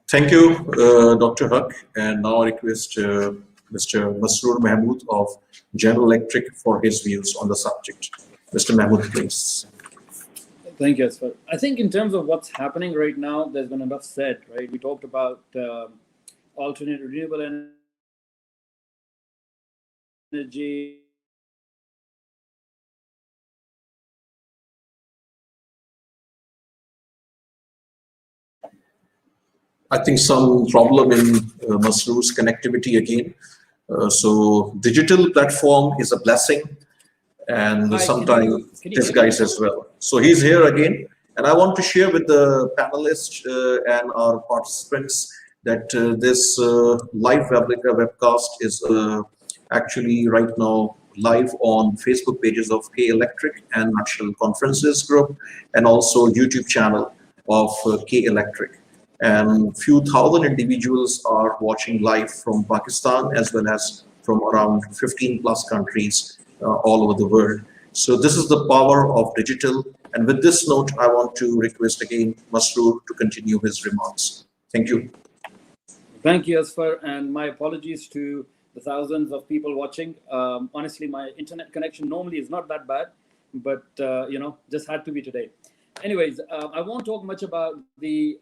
Thank you, Dr. Haq. And now I request Mr. Masroor Mahmood of General Electric for his views on the subject. Mr. Mahmood, please. Thank you, Asfar. I think in terms of what's happening right now, there's been enough said, right? We talked about alternate renewable energy. I think some problem in Masroor's connectivity again. So digital platform is a blessing, and sometimes disguise as well. So he's here again, and I want to share with the panelists and our participants that this live webcast is actually right now live on Facebook pages of K Electric and National Conferences Group, and also YouTube channel of K Electric. And few thousand individuals are watching live from Pakistan as well as from around 15 plus countries all over the world. So this is the power of digital. And with this note, I want to request again Masroor to continue his remarks. Thank you. Thank you, Asfar, and my apologies to the thousands of people watching. Honestly, my internet connection normally is not that bad, but just had to be today. Anyways, I won't talk much about the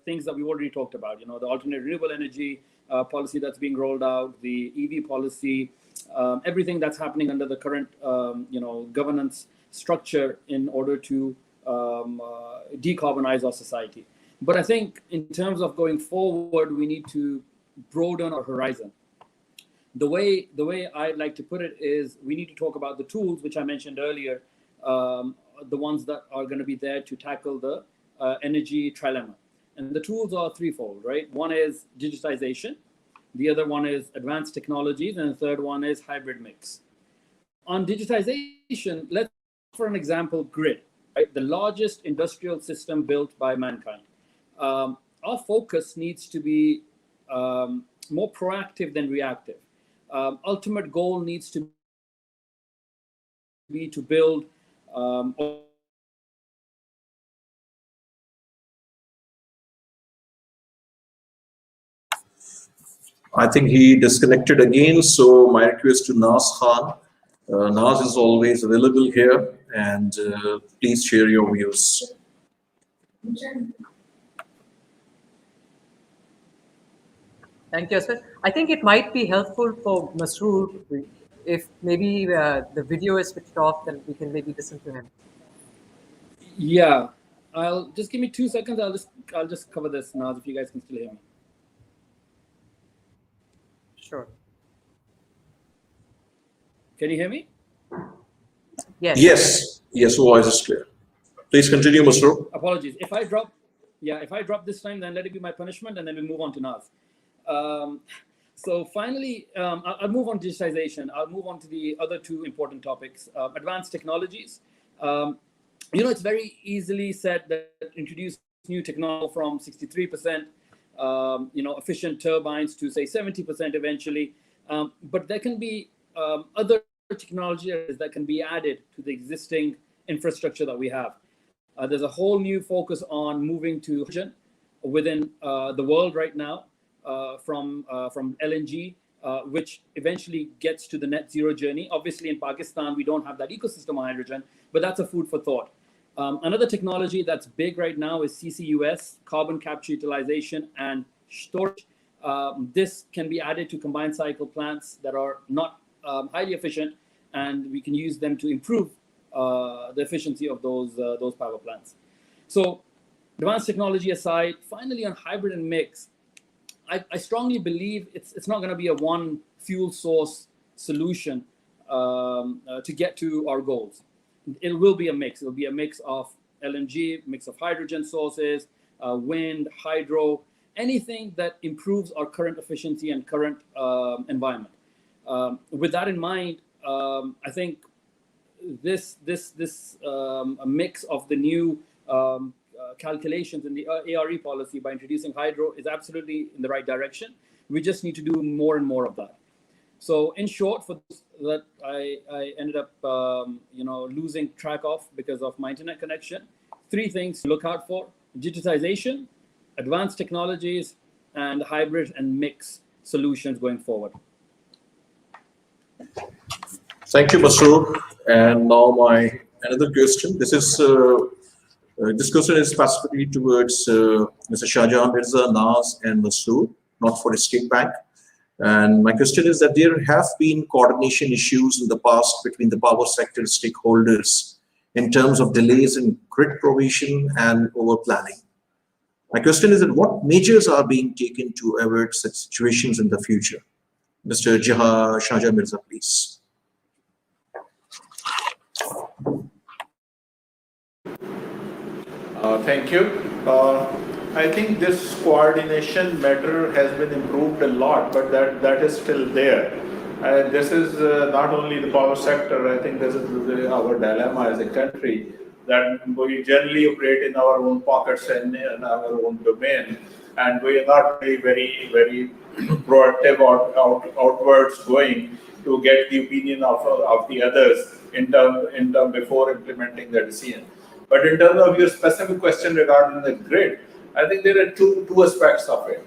things that we already talked about. The alternate renewable energy policy that's being rolled out, the EV policy, everything that's happening under the current governance structure in order to decarbonize our society. But I think in terms of going forward, we need to broaden our horizon. The way I'd like to put it is we need to talk about the tools, which I mentioned earlier, the ones that are going to be there to tackle the energy trilemma. And the tools are threefold, right? One is digitization, the other one is advanced technologies, and the third one is hybrid mix. On digitization, let's, for an example, grid, right? The largest industrial system built by mankind. Our focus needs to be more proactive than reactive. Ultimate goal needs to be to build I think he disconnected again. So my request to Naz Khan. Naz is always available here, and please share your views. Thank you, sir. I think it might be helpful for Masroor if maybe the video is switched off, then we can maybe listen to him. Yeah, I'll just give me 2 seconds. I'll just cover this now if you guys can still hear me. Sure. Can you hear me? Yes. Yes, voice is clear. Please continue, Masroor. Apologies. If I drop this time, then let it be my punishment, and then we move on to Naz. So finally, I'll move on to digitization. I'll move on to the other two important topics, advanced technologies. It's very easily said that introduce new technology from 63%, efficient turbines to say 70% eventually. But there can be other technologies that can be added to the existing infrastructure that we have. There's a whole new focus on moving to hydrogen within the world right now, from LNG, which eventually gets to the net zero journey. Obviously, in Pakistan, we don't have that ecosystem of hydrogen, but that's a food for thought. Another technology that's big right now is CCUS, carbon capture utilization and storage. This can be added to combined cycle plants that are not highly efficient, and we can use them to improve the efficiency of those power plants. So, advanced technology aside, finally on hybrid and mix, I strongly believe it's not going to be a one fuel source solution to get to our goals. It will be a mix. It will be a mix of LNG, mix of hydrogen sources, wind, hydro, anything that improves our current efficiency and current environment. With that in mind, I think this mix of the new calculations in the ARE policy by introducing hydro is absolutely in the right direction. We just need to do more and more of that. So in short, for this, that I ended up losing track of because of my internet connection. 3 things to look out for: digitization, advanced technologies, and hybrid and mix solutions going forward. Thank you, Masroor. And now my another question. This question is specifically towards Mr. Shahjahan Mirza, Naz, and Masroor, not for the State Bank. And my question is that there have been coordination issues in the past between the power sector stakeholders in terms of delays in grid provision and over planning. My question is that what measures are being taken to avert such situations in the future? Mr. Shahjahan Mirza, please. Thank you. I think this coordination matter has been improved a lot, but that is still there. This is not only the power sector. I think this is our dilemma as a country, that we generally operate in our own pockets and in our own domain, and we are not really very proactive or outwards going to get the opinion of the others in term before implementing the decision. But in terms of your specific question regarding the grid, I think there are two aspects of it.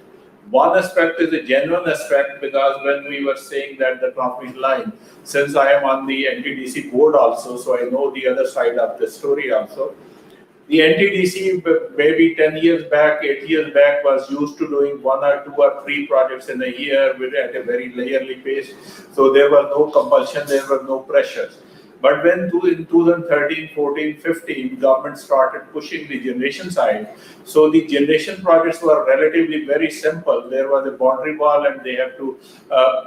One aspect is a genuine aspect, because when we were saying that the transmission line, since I am on the NTDC board also, so I know the other side of the story also. The NTDC maybe 10 years back, 8 years back was used to doing 1 or 2 or 3 projects in a year at a very layerly pace. So there was no compulsion, there were no pressures. But when in 2013, 14, 15, government started pushing the generation side, so the generation projects were relatively very simple. There was a boundary wall and they have to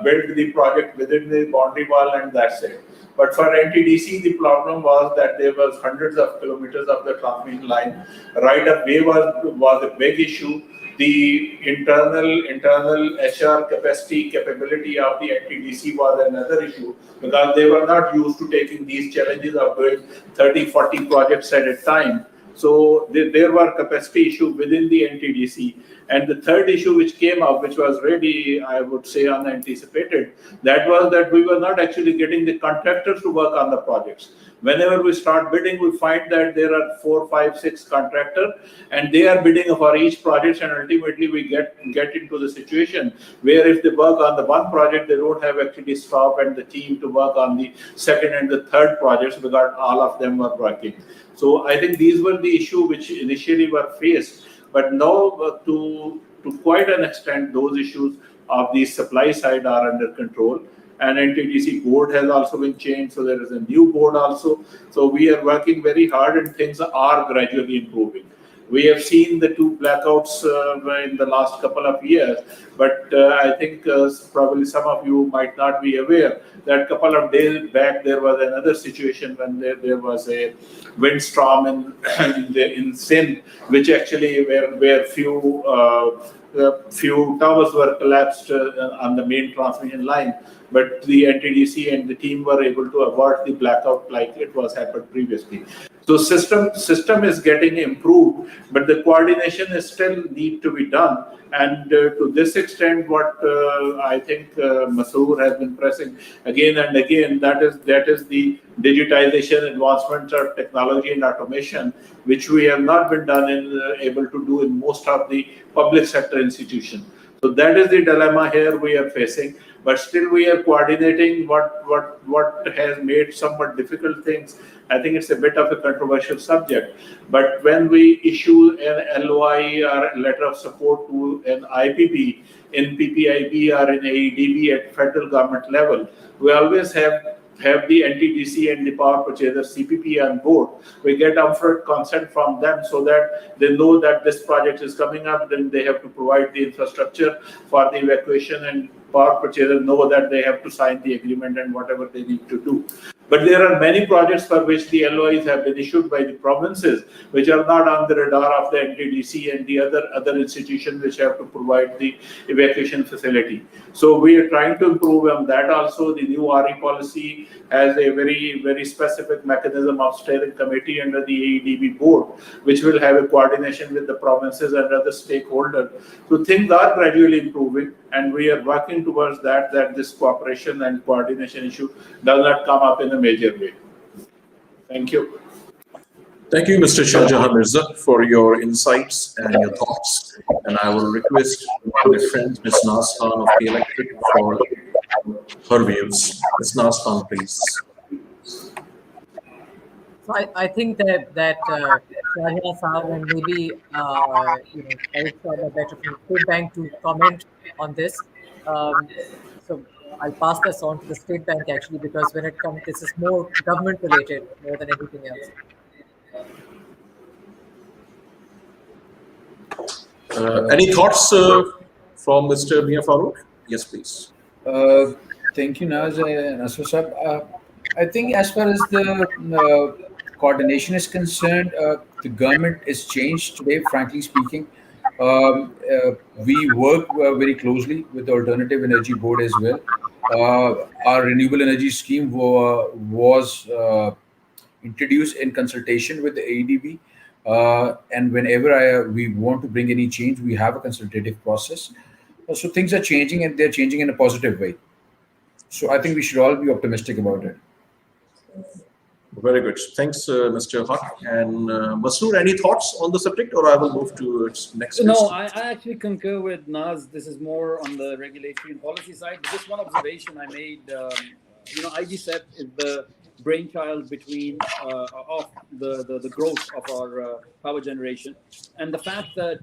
build the project within the boundary wall, and that's it. But for NTDC, the problem was that there was hundreds of kilometers of the transmission line. Right-of-way was a big issue. The internal HR capability of the NTDC was another issue, because they were not used to taking these challenges of doing 30, 40 projects at a time. So there were capacity issues within the NTDC. And the third issue which came up, which was really, I would say, unanticipated, that was that we were not actually getting the contractors to work on the projects. Whenever we start bidding, we find that there are 4, 5, 6 contractors, and they are bidding for each project, and ultimately we get into the situation where if they work on the one project, they don't have actually staff and the team to work on the second and the third projects, because all of them were working. So I think these were the issues which initially were faced, but now to quite an extent, those issues of the supply side are under control. And NTDC board has also been changed, so there is a new board also. So we are working very hard, and things are gradually improving. We have seen the two blackouts in the last couple of years, but I think probably some of you might not be aware that a couple of days back there was another situation when there was a windstorm in Sindh, which actually where few towers were collapsed on the main transmission line, but the NTDC and the team were able to avert the blackout like it was happened previously. So system is getting improved, but the coordination is still need to be done. And to this extent, what I think Masoor has been pressing again and again, that is the digitization, advancement of technology and automation, which we have not been able to do in most of the public sector institutions. So that is the dilemma here we are facing. But still, we are coordinating what has made somewhat difficult things. I think it's a bit of a controversial subject. But when we issue an LOI or a letter of support to an IPP in PPIB or in AEDB at federal government level, we always have the NTDC and the power purchaser CPP on board. We get upfront consent from them so that they know that this project is coming up, then they have to provide the infrastructure for the evacuation, and power purchaser know that they have to sign the agreement and whatever they need to do. But there are many projects for which the LOIs have been issued by the provinces, which are not on the radar of the NTDC and the other institutions which have to provide the evacuation facility. So we are trying to improve on that also. The new RE policy has a very specific mechanism of steering committee under the AEDB board, which will have a coordination with the provinces and other stakeholders. So things are gradually improving, and we are working towards that this cooperation and coordination issue does not come up in a major way. Thank you. Thank you, Mr. Shah Jahan Mirza, for your insights and your thoughts. And I will request my friend, Ms. Naz Khan of the Electric, for her views. Ms. Naz Khan, please. So I think that Shahriar Saab and maybe better from the State Bank to comment on this. So I'll pass this on to the State Bank actually, because when it comes, this is more government related more than anything else. Any thoughts from Mr. Mia Farooq? Yes, please. Thank you, Naz and Aswar Sahab. I think as far as the coordination is concerned, the government is changed today, frankly speaking. We work very closely with the Alternative Energy Board as well. Our renewable energy scheme was introduced in consultation with the AEDB. And whenever we want to bring any change, we have a consultative process. So things are changing, and they're changing in a positive way. So I think we should all be optimistic about it. Very good. Thanks, Mr. Haq. And Masoor, any thoughts on the subject, or I will move to its next question? No, I actually concur with Naz. This is more on the regulatory and policy side. Just one observation I made. IGCEP is the brainchild between of the growth of our power generation, and the fact that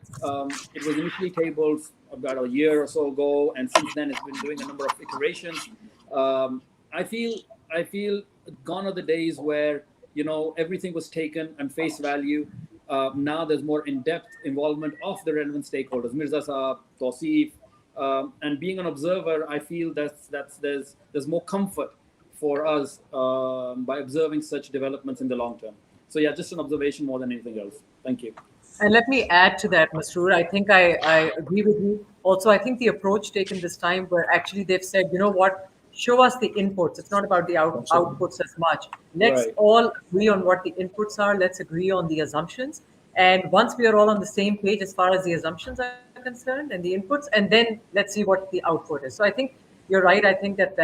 it was initially tabled about a year or so ago, and since then it's been doing a number of iterations. I feel gone are the days where everything was taken and face value. Now there's more in-depth involvement of the relevant stakeholders, Mirza Saab, Tausif, and being an observer, I feel there's more comfort for us by observing such developments in the long term. So yeah, just an observation more than anything else. Thank you. And let me add to that, Masoor. I think I agree with you. Also, I think the approach taken this time, where actually they've said, you know what, show us the inputs. It's not about the outputs as much. Let's all agree on what the inputs are. Let's agree on the assumptions. And once we are all on the same page as far as the assumptions are concerned and the inputs, and then let's see what the output is. So I think you're right. I think that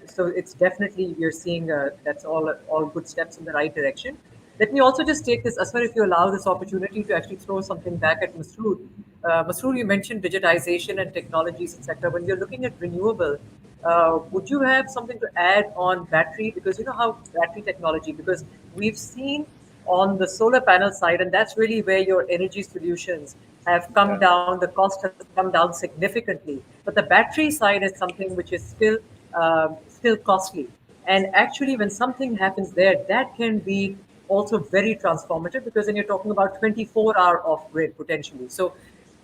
so it's definitely, we're seeing that's all good steps in the right direction. Let me also just take this, Aswar, if you allow this opportunity to actually throw something back at Masoor. Masoor, you mentioned digitization and technologies, etc. When you're looking at renewable, would you have something to add on battery? Because you know how battery technology, because we've seen on the solar panel side, and that's really where your energy solutions have come down, the cost has come down significantly. But the battery side is something which is still costly. And actually, when something happens there, that can be also very transformative, because then you're talking about 24-hour off-grid potentially. So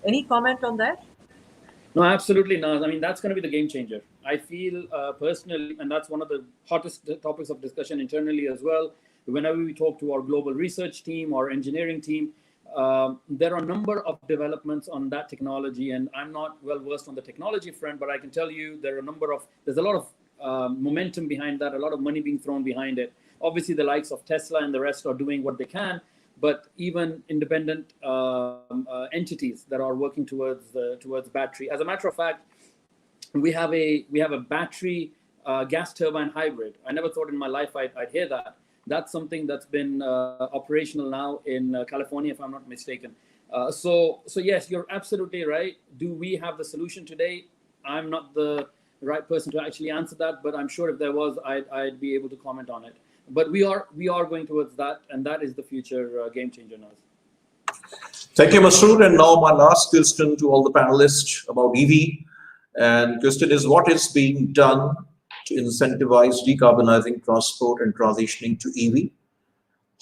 any comment on that? No, absolutely not. I mean, that's going to be the game changer. I feel personally, and that's one of the hottest topics of discussion internally as well. Whenever we talk to our global research team or engineering team, there are a number of developments on that technology, and I'm not well versed on the technology front, but I can tell you there's a lot of momentum behind that, a lot of money being thrown behind it. Obviously, the likes of Tesla and the rest are doing what they can, but even independent entities that are working towards battery. As a matter of fact, we have a battery gas turbine hybrid. I never thought in my life I'd hear that. That's something that's been operational now in California, if I'm not mistaken. So yes, you're absolutely right. Do we have the solution today? I'm not the right person to actually answer that, but I'm sure if there was, I'd be able to comment on it. But we are going towards that, and that is the future game changer now. Thank you, Masood. And now my last question to all the panelists about EV. And question is, what is being done to incentivize decarbonizing transport and transitioning to EV?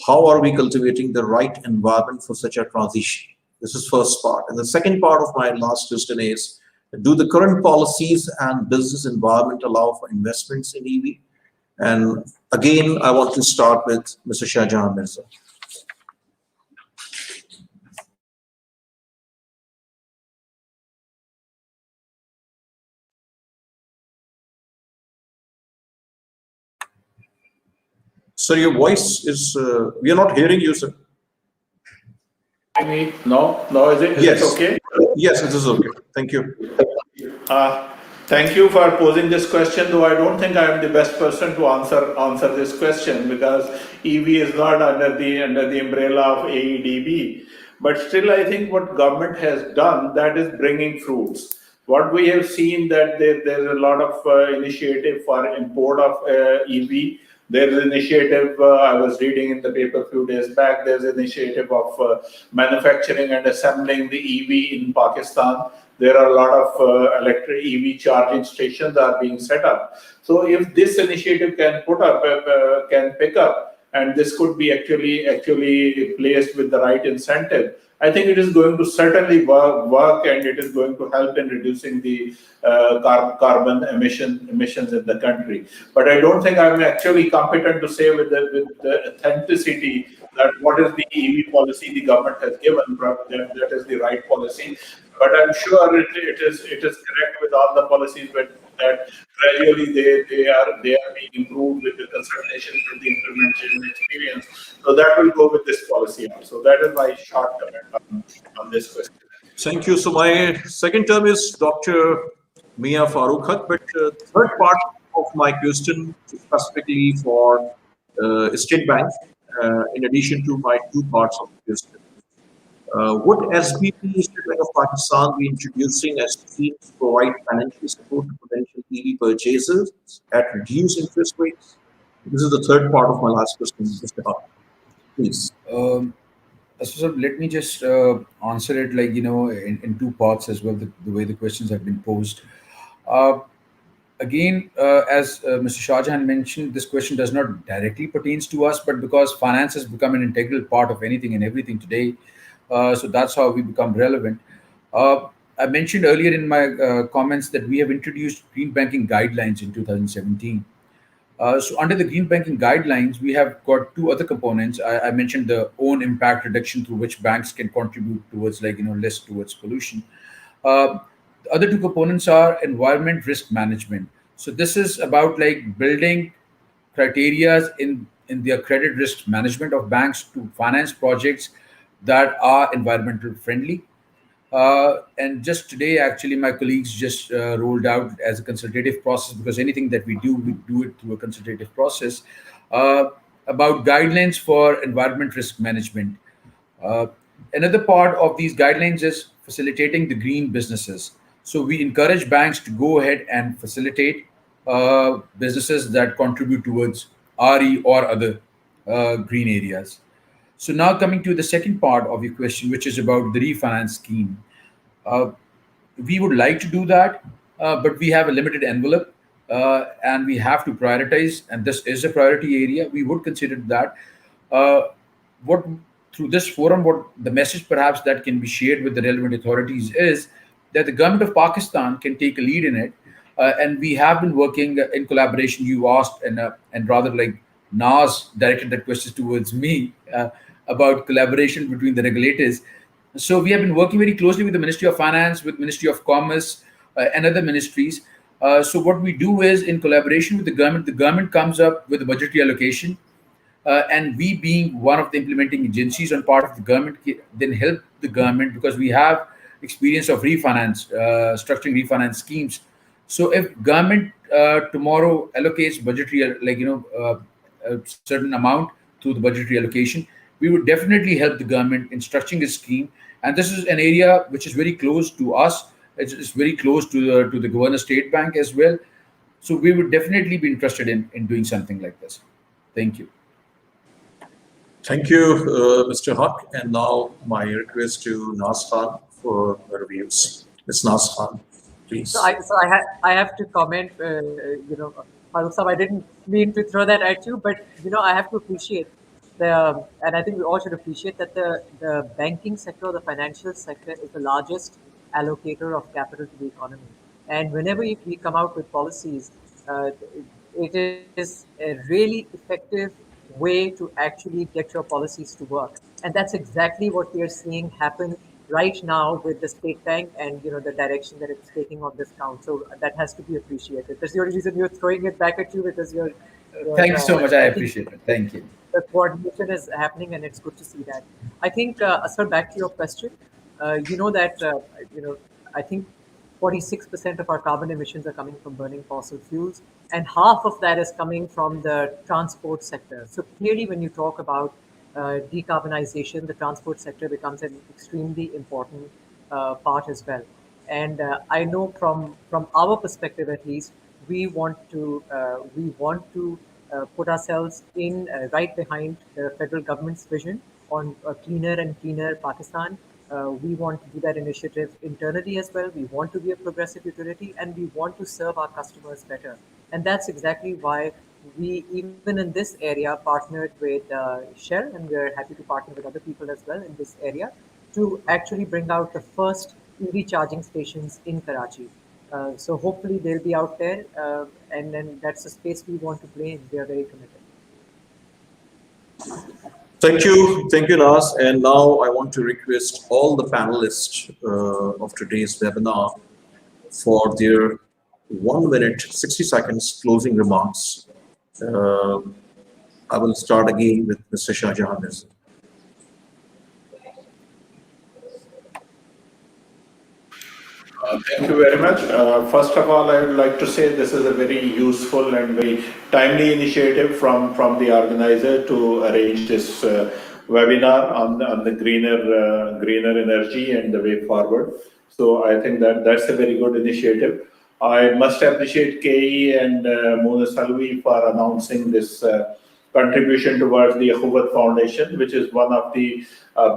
How are we cultivating the right environment for such a transition? This is first part. And the second part of my last question is, do the current policies and business environment allow for investments in EV? And again, I want to start with Mr. Shahjahan Mirza. Sir, your voice is, we are not hearing you, sir. No, is it? Yes. It okay? Yes, it is okay. Thank you. Thank you for posing this question, though I don't think I am the best person to answer this question, because EV is not under the umbrella of AEDB. But still, I think what government has done, that is bringing fruits. What we have seen, that there's a lot of initiative for import of EV. There's an initiative, I was reading in the paper a few days back, there's an initiative of manufacturing and assembling the EV in Pakistan. There are a lot of electric EV charging stations are being set up. So if this initiative can pick up, and this could be actually placed with the right incentive, I think it is going to certainly work, and it is going to help in reducing the carbon emissions in the country. But I don't think I'm actually competent to say with the authenticity that what is the EV policy the government has given, that is the right policy. But I'm sure it is correct with all the policies, but that gradually they are being improved with the consultation, with the implementation experience. So that will go with this policy also. That is my short comment on this question. Thank you. So my second term is Dr. Mia Farooq Haq, but third part of my question is specifically for State Bank, in addition to my two parts of the question. Would SBP, State Bank of Pakistan, be introducing a scheme to provide financial support to potential EV purchasers at reduced interest rates? This is the third part of my last question, Mr. Haq. Please. So let me just answer it in two parts as well, the way the questions have been posed. Again, as Mr. Shahjahan mentioned, this question does not directly pertains to us, but because finance has become an integral part of anything and everything today, so that's how we become relevant. I mentioned earlier in my comments that we have introduced green banking guidelines in 2017. So under the green banking guidelines, we have got two other components. I mentioned the own impact reduction through which banks can contribute towards less towards pollution. The other two components are environment risk management. So this is about building criteria in their credit risk management of banks to finance projects that are environmental friendly. And just today, actually, my colleagues just rolled out as a consultative process, because anything that we do it through a consultative process, about guidelines for environment risk management. Another part of these guidelines is facilitating the green businesses. So we encourage banks to go ahead and facilitate businesses that contribute towards RE or other green areas. So now coming to the second part of your question, which is about the refinance scheme. We would like to do that, but we have a limited envelope, and we have to prioritize, and this is a priority area. We would consider that. what through this forum, what the message perhaps that can be shared with the relevant authorities is that the government of Pakistan can take a lead in it, and we have been working in collaboration. You asked, and rather like Nas directed that question towards me about collaboration between the regulators. So we have been working very closely with the Ministry of Finance, with Ministry of Commerce, and other ministries. So what we do is, in collaboration with the government comes up with a budgetary allocation, and we being one of the implementing agencies on part of the government then help the government, because we have experience of structuring refinance schemes. So if government tomorrow allocates budgetary a certain amount through the budgetary allocation, we would definitely help the government in structuring a scheme. And this is an area which is very close to us. It's very close to the governor state bank as well. So we would definitely be interested in doing something like this. Thank you. Thank you, Mr. Haq. And now my request to Nas Khan for the reviews. Ms. Nas Khan, please. I have to comment. Farooq Saab, I didn't mean to throw that at you, but I have to appreciate and I think we all should appreciate that the banking sector, the financial sector, is the largest allocator of capital to the economy. And whenever we come out with policies, it is a really effective way to actually get your policies to work. And that's exactly what we are seeing happen right now with the state bank and the direction that it's taking on this count. So that has to be appreciated. That's the only reason you're throwing it back at you, because you're thank you so much. I appreciate it. Thank you. The coordination is happening, and it's good to see that. I think, Asfar, back to your question, I think 46% of our carbon emissions are coming from burning fossil fuels, and half of that is coming from the transport sector. So clearly, when you talk about decarbonization, the transport sector becomes an extremely important part as well. And I know from our perspective, at least, we want to put ourselves in right behind the federal government's vision on a cleaner and cleaner Pakistan. We want to do that initiative internally as well. We want to be a progressive utility, and we want to serve our customers better. And that's exactly why we, even in this area, partnered with Shell, and we're happy to partner with other people as well in this area to actually bring out the first EV charging stations in Karachi. So hopefully they'll be out there, and then that's the space we want to play in. We are very committed. Thank you, Nas. And now I want to request all the panelists of today's webinar for their 1 minute, 60 seconds closing remarks. I will start again with Mr. Shahjahan Mirza. Thank you very much. First of all, I would like to say this is a very useful and very timely initiative from the organizer to arrange this webinar on the greener energy and the way forward. So I think that's a very good initiative. I must appreciate KE and Mona Salvi for announcing this contribution towards the Akhuvat Foundation, which is one of the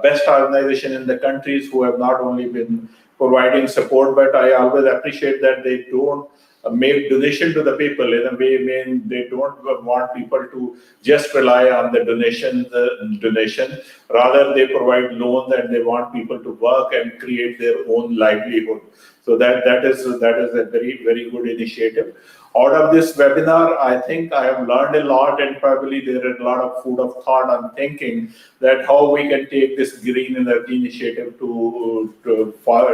best organizations in the countries who have not only been providing support, but I always appreciate that they don't make donation to the people in a way. They don't want people to just rely on the donation. Rather, they provide loans, and they want people to work and create their own livelihood. So that is a very, very good initiative. Out of this webinar, I think I have learned a lot, and probably there is a lot of food of thought on thinking that how we can take this green energy initiative to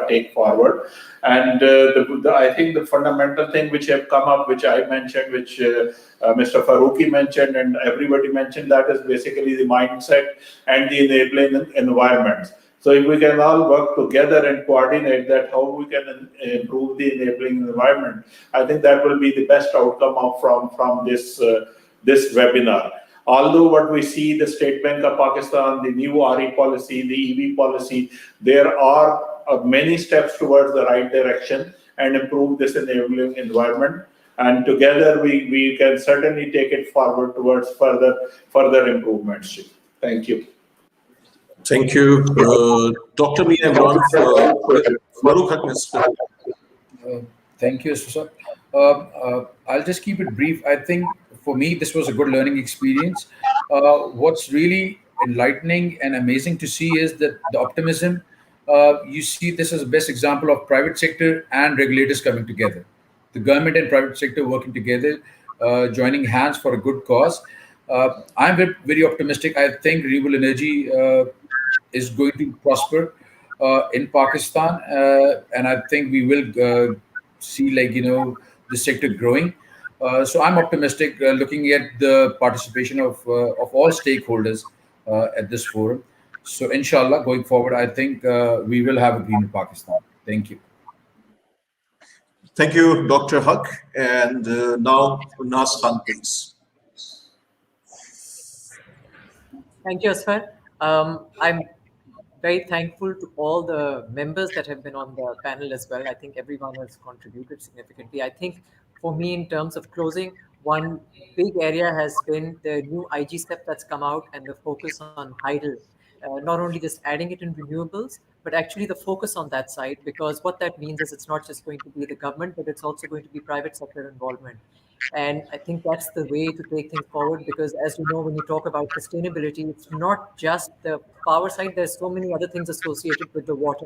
take forward. And I think the fundamental thing which have come up, which I mentioned, which Mr. Farooqi mentioned, and everybody mentioned, that is basically the mindset and the enabling environment. So if we can all work together and coordinate that, how we can improve the enabling environment, I think that will be the best outcome from this webinar. Although what we see, the State Bank of Pakistan, the new RE policy, the EV policy, there are many steps towards the right direction and improve this enabling environment. And together we can certainly take it forward towards further improvements. Thank you. Thank you. Dr. Mia Imran, Farooq Haq. Thank you, Sir. I'll just keep it brief. I think for me, this was a good learning experience. What's really enlightening and amazing to see is that the optimism. You see this as the best example of private sector and regulators coming together, the government and private sector working together, joining hands for a good cause. I'm very optimistic. I think renewable energy is going to prosper in Pakistan, and I think we will see, like, the sector growing. So I'm optimistic, looking at the participation of all stakeholders at this forum. So inshallah, going forward, I think we will have a greener Pakistan. Thank you. Thank you, Dr. Haq. And now, Nas Khan, please. Thank you, Asfar. I'm very thankful to all the members that have been on the panel as well. I think everyone has contributed significantly. I think for me, in terms of closing, one big area has been the new IG step that's come out and the focus on hydel. Not only just adding it in renewables, but actually the focus on that side, because what that means is it's not just going to be the government, but it's also going to be private sector involvement. And I think that's the way to take things forward, because as you know, when you talk about sustainability, it's not just the power side, there's so many other things associated with the water.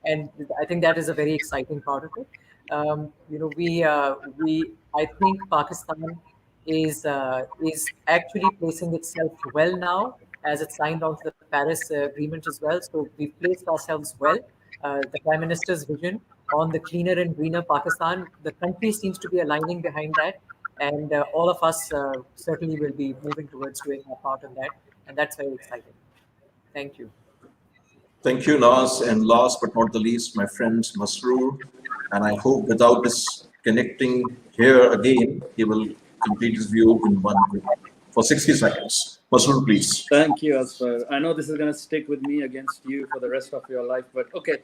And I think that is a very exciting part of it. I think Pakistan is actually placing itself well now, as it signed on to the Paris Agreement as well. So we've placed ourselves well. The Prime Minister's vision on the cleaner and greener Pakistan, the country seems to be aligning behind that. And all of us certainly will be moving towards doing our part in that. And that's very exciting. Thank you. Thank you, Nas. And last but not the least, my friend Masroor. And I hope without this connecting here again, he will complete his view in one group for 60 seconds. Masroor, please. Thank you, Asfar. I know this is going to stick with me against you for the rest of your life, but okay.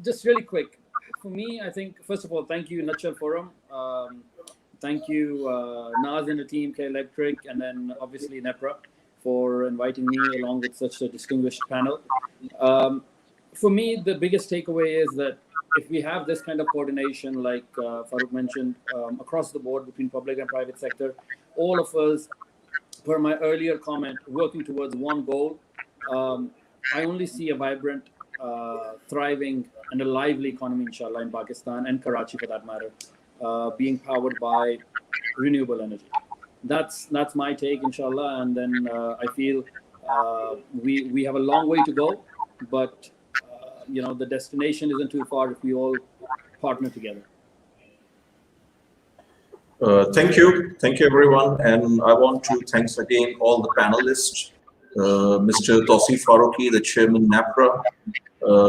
Just really quick. For me, I think, first of all, thank you, Nutshell Forum. Thank you, Nas and the team, K Electric, and then obviously NEPRA for inviting me along with such a distinguished panel. For me, the biggest takeaway is that if we have this kind of coordination, like Farooq mentioned, across the board between public and private sector, all of us, per my earlier comment, working towards one goal, I only see a vibrant, thriving and a lively economy, inshallah, in Pakistan and Karachi for that matter, being powered by renewable energy. That's my take, inshallah. And then I feel we have a long way to go, but the destination isn't too far if we all partner together. Thank you, everyone. And I want to thanks again all the panelists, Mr. Tawseef Farooqi, the Chairman NEPRA,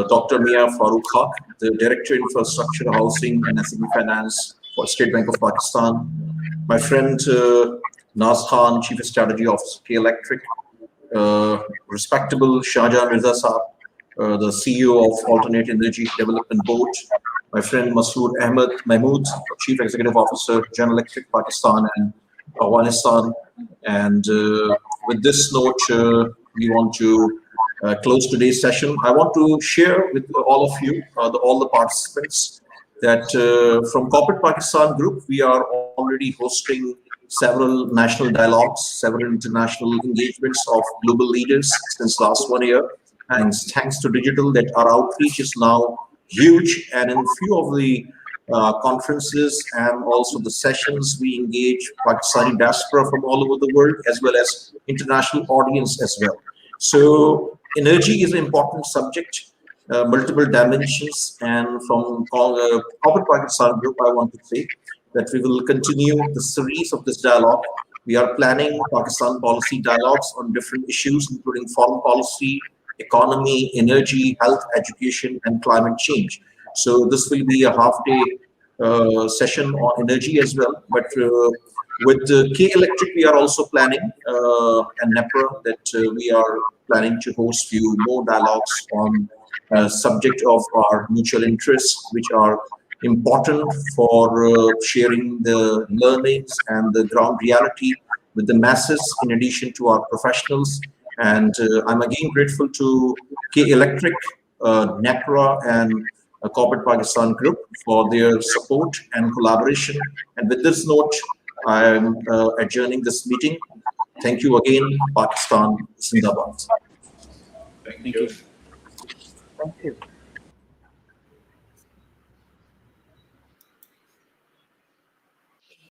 Dr. Mia Farooq Haq, the Director Infrastructure, Housing and SME Finance for State Bank of Pakistan, my friend Nas Khan, Chief Strategy Officer, K Electric, respectable Shahjahan Mirza Saab, the CEO of Alternate Energy Development Board, my friend Masood Ahmed Mahmood, Chief Executive Officer, General Electric Pakistan and Afghanistan. And with this note, we want to close today's session. I want to share with all of you, all the participants, that from Corporate Pakistan Group, we are already hosting several national dialogues, several international engagements of global leaders since last 1 year. And thanks to digital, that our outreach is now huge. And in few of the conferences and also the sessions, we engage Pakistani diaspora from all over the world, as well as international audience as well. So energy is an important subject, multiple dimensions. And from Corporate Pakistan Group, I want to say that we will continue the series of this dialogue. We are planning Pakistan policy dialogues on different issues, including foreign policy, economy, energy, health, education, and climate change. So this will be a half-day session on energy as well. But with K Electric, we are also planning, and NEPRA, that we are planning to host few more dialogues on subject of our mutual interests, which are important for sharing the learnings and the ground reality with the masses, in addition to our professionals. And I'm again grateful to K Electric, NEPRA, and Corporate Pakistan Group for their support and collaboration. And with this note, I'm adjourning this meeting. Thank you again. Pakistan Zindabad. Thank Thank you. you. Thank you.